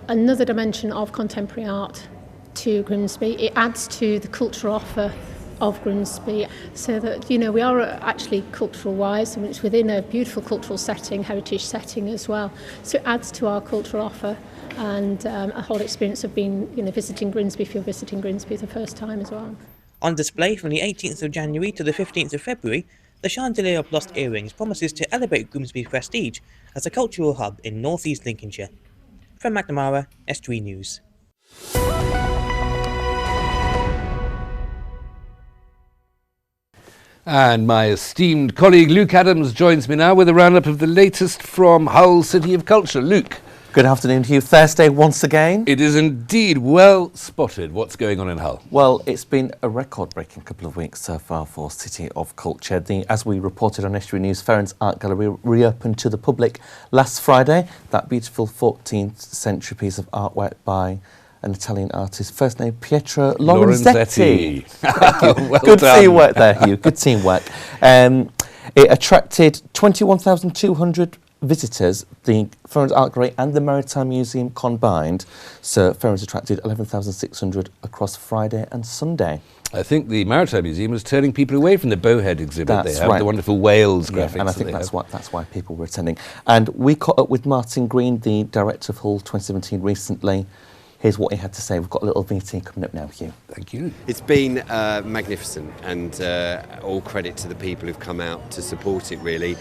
[SPEAKER 13] another dimension of contemporary art to Grimsby. It adds to the cultural offer of Grimsby, so that, you know, we are actually cultural wise, and it's within a beautiful cultural setting, heritage setting as well. So it adds to our cultural offer, and a whole experience of being, you know, visiting Grimsby, if you're visiting Grimsby for the first time as well.
[SPEAKER 16] On display from the 18th of January to the 15th of February, the Chandelier of Lost Earrings promises to elevate Grimsby's prestige as a cultural hub in North East Lincolnshire. From McNamara, Estuary News.
[SPEAKER 1] And my esteemed colleague Luke Adams joins me now with a roundup of the latest from Hull City of Culture. Luke.
[SPEAKER 14] Good afternoon to you. Thursday once again.
[SPEAKER 1] It is indeed well spotted. What's going on in Hull?
[SPEAKER 14] Well, it's been a record-breaking couple of weeks so far for City of Culture. As we reported on Estuary News, Ferrens Art Gallery reopened to the public last Friday. That beautiful 14th century piece of artwork by an Italian artist, first name Pietro Lorenzetti.
[SPEAKER 1] Well
[SPEAKER 14] Good
[SPEAKER 1] done.
[SPEAKER 14] teamwork there, Hugh. Good teamwork. It attracted 21,200 visitors, the Ferrens Art Gallery and the Maritime Museum combined. So Ferrens attracted 11,600 across Friday and Sunday.
[SPEAKER 1] I think the Maritime Museum was turning people away from the bowhead exhibit.
[SPEAKER 14] That's
[SPEAKER 1] They have
[SPEAKER 14] right.
[SPEAKER 1] the wonderful whales graphics.
[SPEAKER 14] And I think that's why people were attending. And we caught up with Martin Green, the director of Hull 2017, recently. Here's what he had to say. We've got a little meeting coming up now, Hugh.
[SPEAKER 1] Thank you.
[SPEAKER 15] It's been magnificent, and all credit to the people who've come out to support it, really.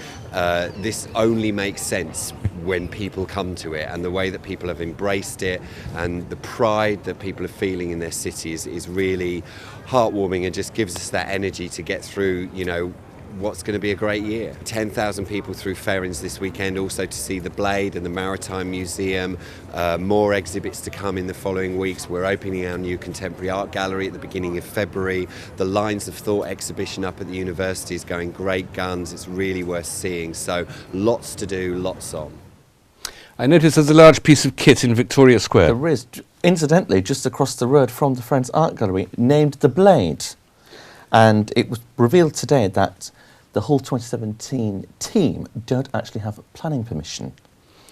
[SPEAKER 15] This only makes sense when people come to it, and the way that people have embraced it and the pride that people are feeling in their cities is really heartwarming and just gives us that energy to get through, you know, what's going to be a great year. 10,000 people through Ferrens this weekend, also to see the Blade and the Maritime Museum. More exhibits to come in the following weeks. We're opening our new contemporary art gallery at the beginning of February. The Lines of Thought exhibition up at the university is going great guns. It's really worth seeing. So lots to do, lots on.
[SPEAKER 1] I notice there's a large piece of kit in Victoria Square.
[SPEAKER 14] There is, incidentally, just across the road from the Ferrens Art Gallery, named the Blade. And it was revealed today that the Hull 2017 team don't actually have planning permission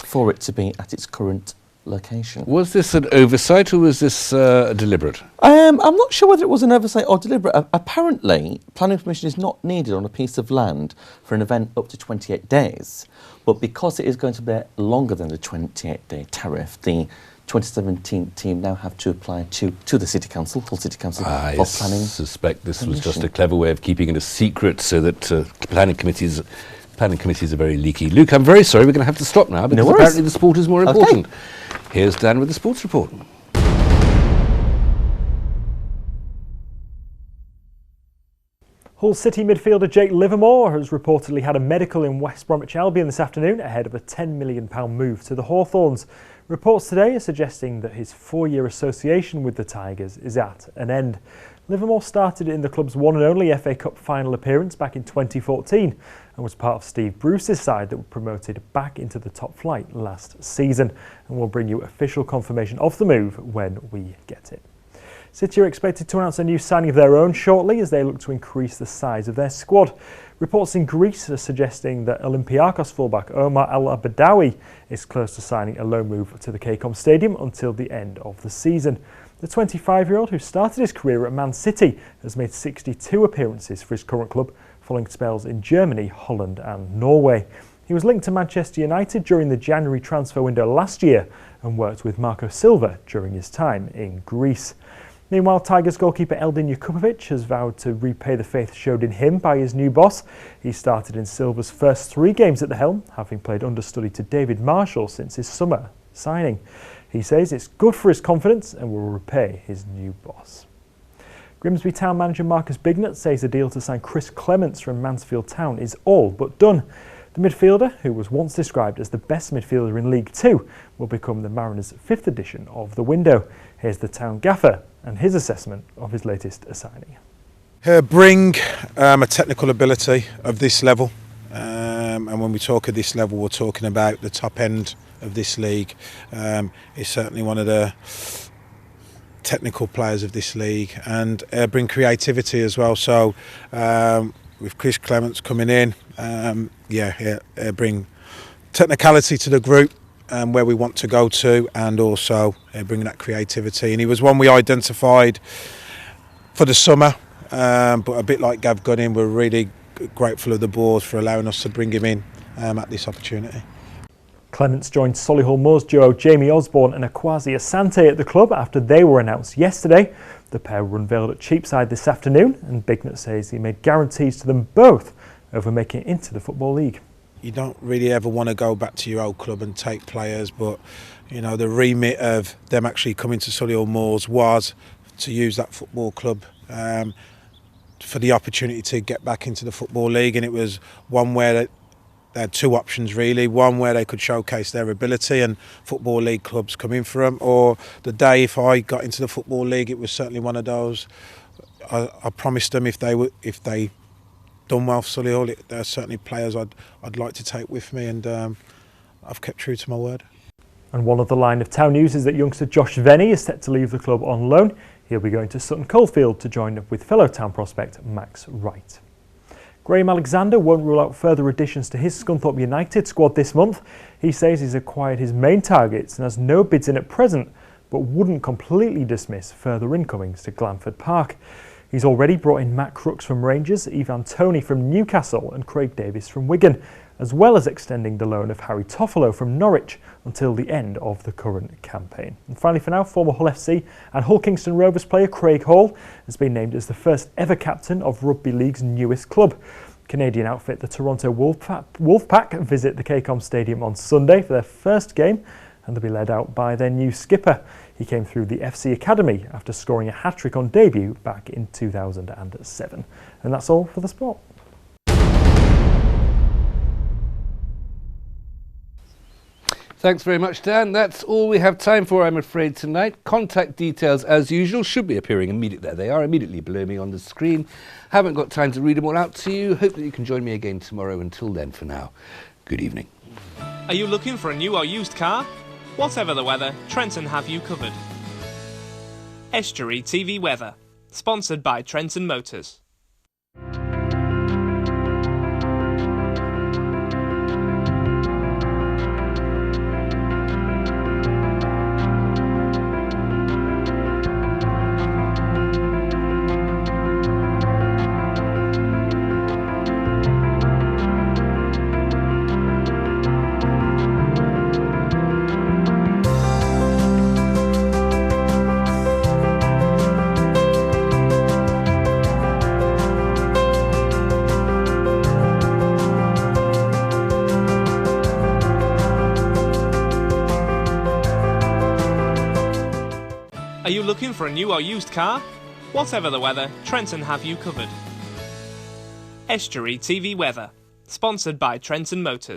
[SPEAKER 14] for it to be at its current location.
[SPEAKER 1] Was this an oversight or was this deliberate?
[SPEAKER 14] I'm not sure whether it was an oversight or deliberate. Apparently, planning permission is not needed on a piece of land for an event up to 28 days. But because it is going to be longer than the 28-day tariff, the 2017 team now have to apply to the City Council, Hull City Council, for planning.
[SPEAKER 1] I suspect this was just a clever way of keeping it a secret so that planning committees are very leaky. Luke, I'm very sorry, we're going to have to stop now because apparently the sport is more important. Here's Dan with the sports report.
[SPEAKER 7] Hull City midfielder Jake Livermore has reportedly had a medical in West Bromwich Albion this afternoon ahead of a £10 million move to the Hawthorns. Reports today are suggesting that his 4-year association with the Tigers is at an end. Livermore started in the club's one and only FA Cup final appearance back in 2014 and was part of Steve Bruce's side that were promoted back into the top flight last season. And we'll bring you official confirmation of the move when we get it. City are expected to announce a new signing of their own shortly as they look to increase the size of their squad. Reports in Greece are suggesting that Olympiacos fullback Omar Al-Abadawi is close to signing a loan move to the KCOM Stadium until the end of the season. The 25-year-old, who started his career at Man City, has made 62 appearances for his current club, following spells in Germany, Holland and Norway. He was linked to Manchester United during the January transfer window last year and worked with Marco Silva during his time in Greece. Meanwhile, Tigers goalkeeper Eldin Jakupovic has vowed to repay the faith showed in him by his new boss. He started in Silva's first 3 games at the helm, having played understudy to David Marshall since his summer signing. He says it's good for his confidence and will repay his new boss. Grimsby Town manager Marcus Bignett says the deal to sign Chris Clements from Mansfield Town is all but done. The midfielder, who was once described as the best midfielder in League Two, will become the Mariners' 5th edition of the window. Here's the town gaffer and his assessment of his latest signing.
[SPEAKER 17] Bring a technical ability of this level, and when we talk of this level, we're talking about the top end of this league. He's certainly one of the technical players of this league, and bring creativity as well. So with Chris Clements coming in, bring technicality to the group, where we want to go to, and also bring that creativity. And he was one we identified for the summer, but a bit like Gav Gunning, we're really grateful of the board for allowing us to bring him in at this opportunity.
[SPEAKER 7] Clements joined Solihull Moors duo Jamie Osborne and Akwasi Asante at the club after they were announced yesterday. The pair were unveiled at Cheapside this afternoon, and Bignett says he made guarantees to them both over making it into the Football League.
[SPEAKER 17] You don't really ever want to go back to your old club and take players, but you know the remit of them actually coming to Solihull Moors was to use that football club for the opportunity to get back into the Football League, and it was one where they had two options really. One where they could showcase their ability and Football League clubs come in for them, or the day if I got into the Football League, it was certainly one of those. I promised them if they done well for Solihull, there are certainly players I'd like to take with me, and I've kept true to my word.
[SPEAKER 7] And one of the line of town news is that youngster Josh Venny is set to leave the club on loan. He'll be going to Sutton Coldfield to join up with fellow town prospect Max Wright. Graham Alexander won't rule out further additions to his Scunthorpe United squad this month. He says he's acquired his main targets and has no bids in at present, but wouldn't completely dismiss further incomings to Glanford Park. He's already brought in Matt Crooks from Rangers, Ivan Toney from Newcastle and Craig Davis from Wigan, as well as extending the loan of Harry Toffolo from Norwich until the end of the current campaign. And finally for now, former Hull FC and Hull Kingston Rovers player Craig Hall has been named as the first ever captain of Rugby League's newest club. Canadian outfit the Toronto Wolfpack visit the KCOM Stadium on Sunday for their first game, and they'll be led out by their new skipper. He came through the FC Academy after scoring a hat-trick on debut back in 2007. And that's all for the sport.
[SPEAKER 1] Thanks very much, Dan. That's all we have time for, I'm afraid, tonight. Contact details, as usual, should be appearing immediately. There they are, immediately below me on the screen. Haven't got time to read them all out to you. Hope that you can join me again tomorrow. Until then, for now, good evening.
[SPEAKER 10] Are you looking for a new or used car? Whatever the weather, Trenton have you covered. Estuary TV Weather, sponsored by Trenton Motors. Are you looking for a new or used car? Whatever the weather, Trenton have you covered. Estuary TV Weather, sponsored by Trenton Motors.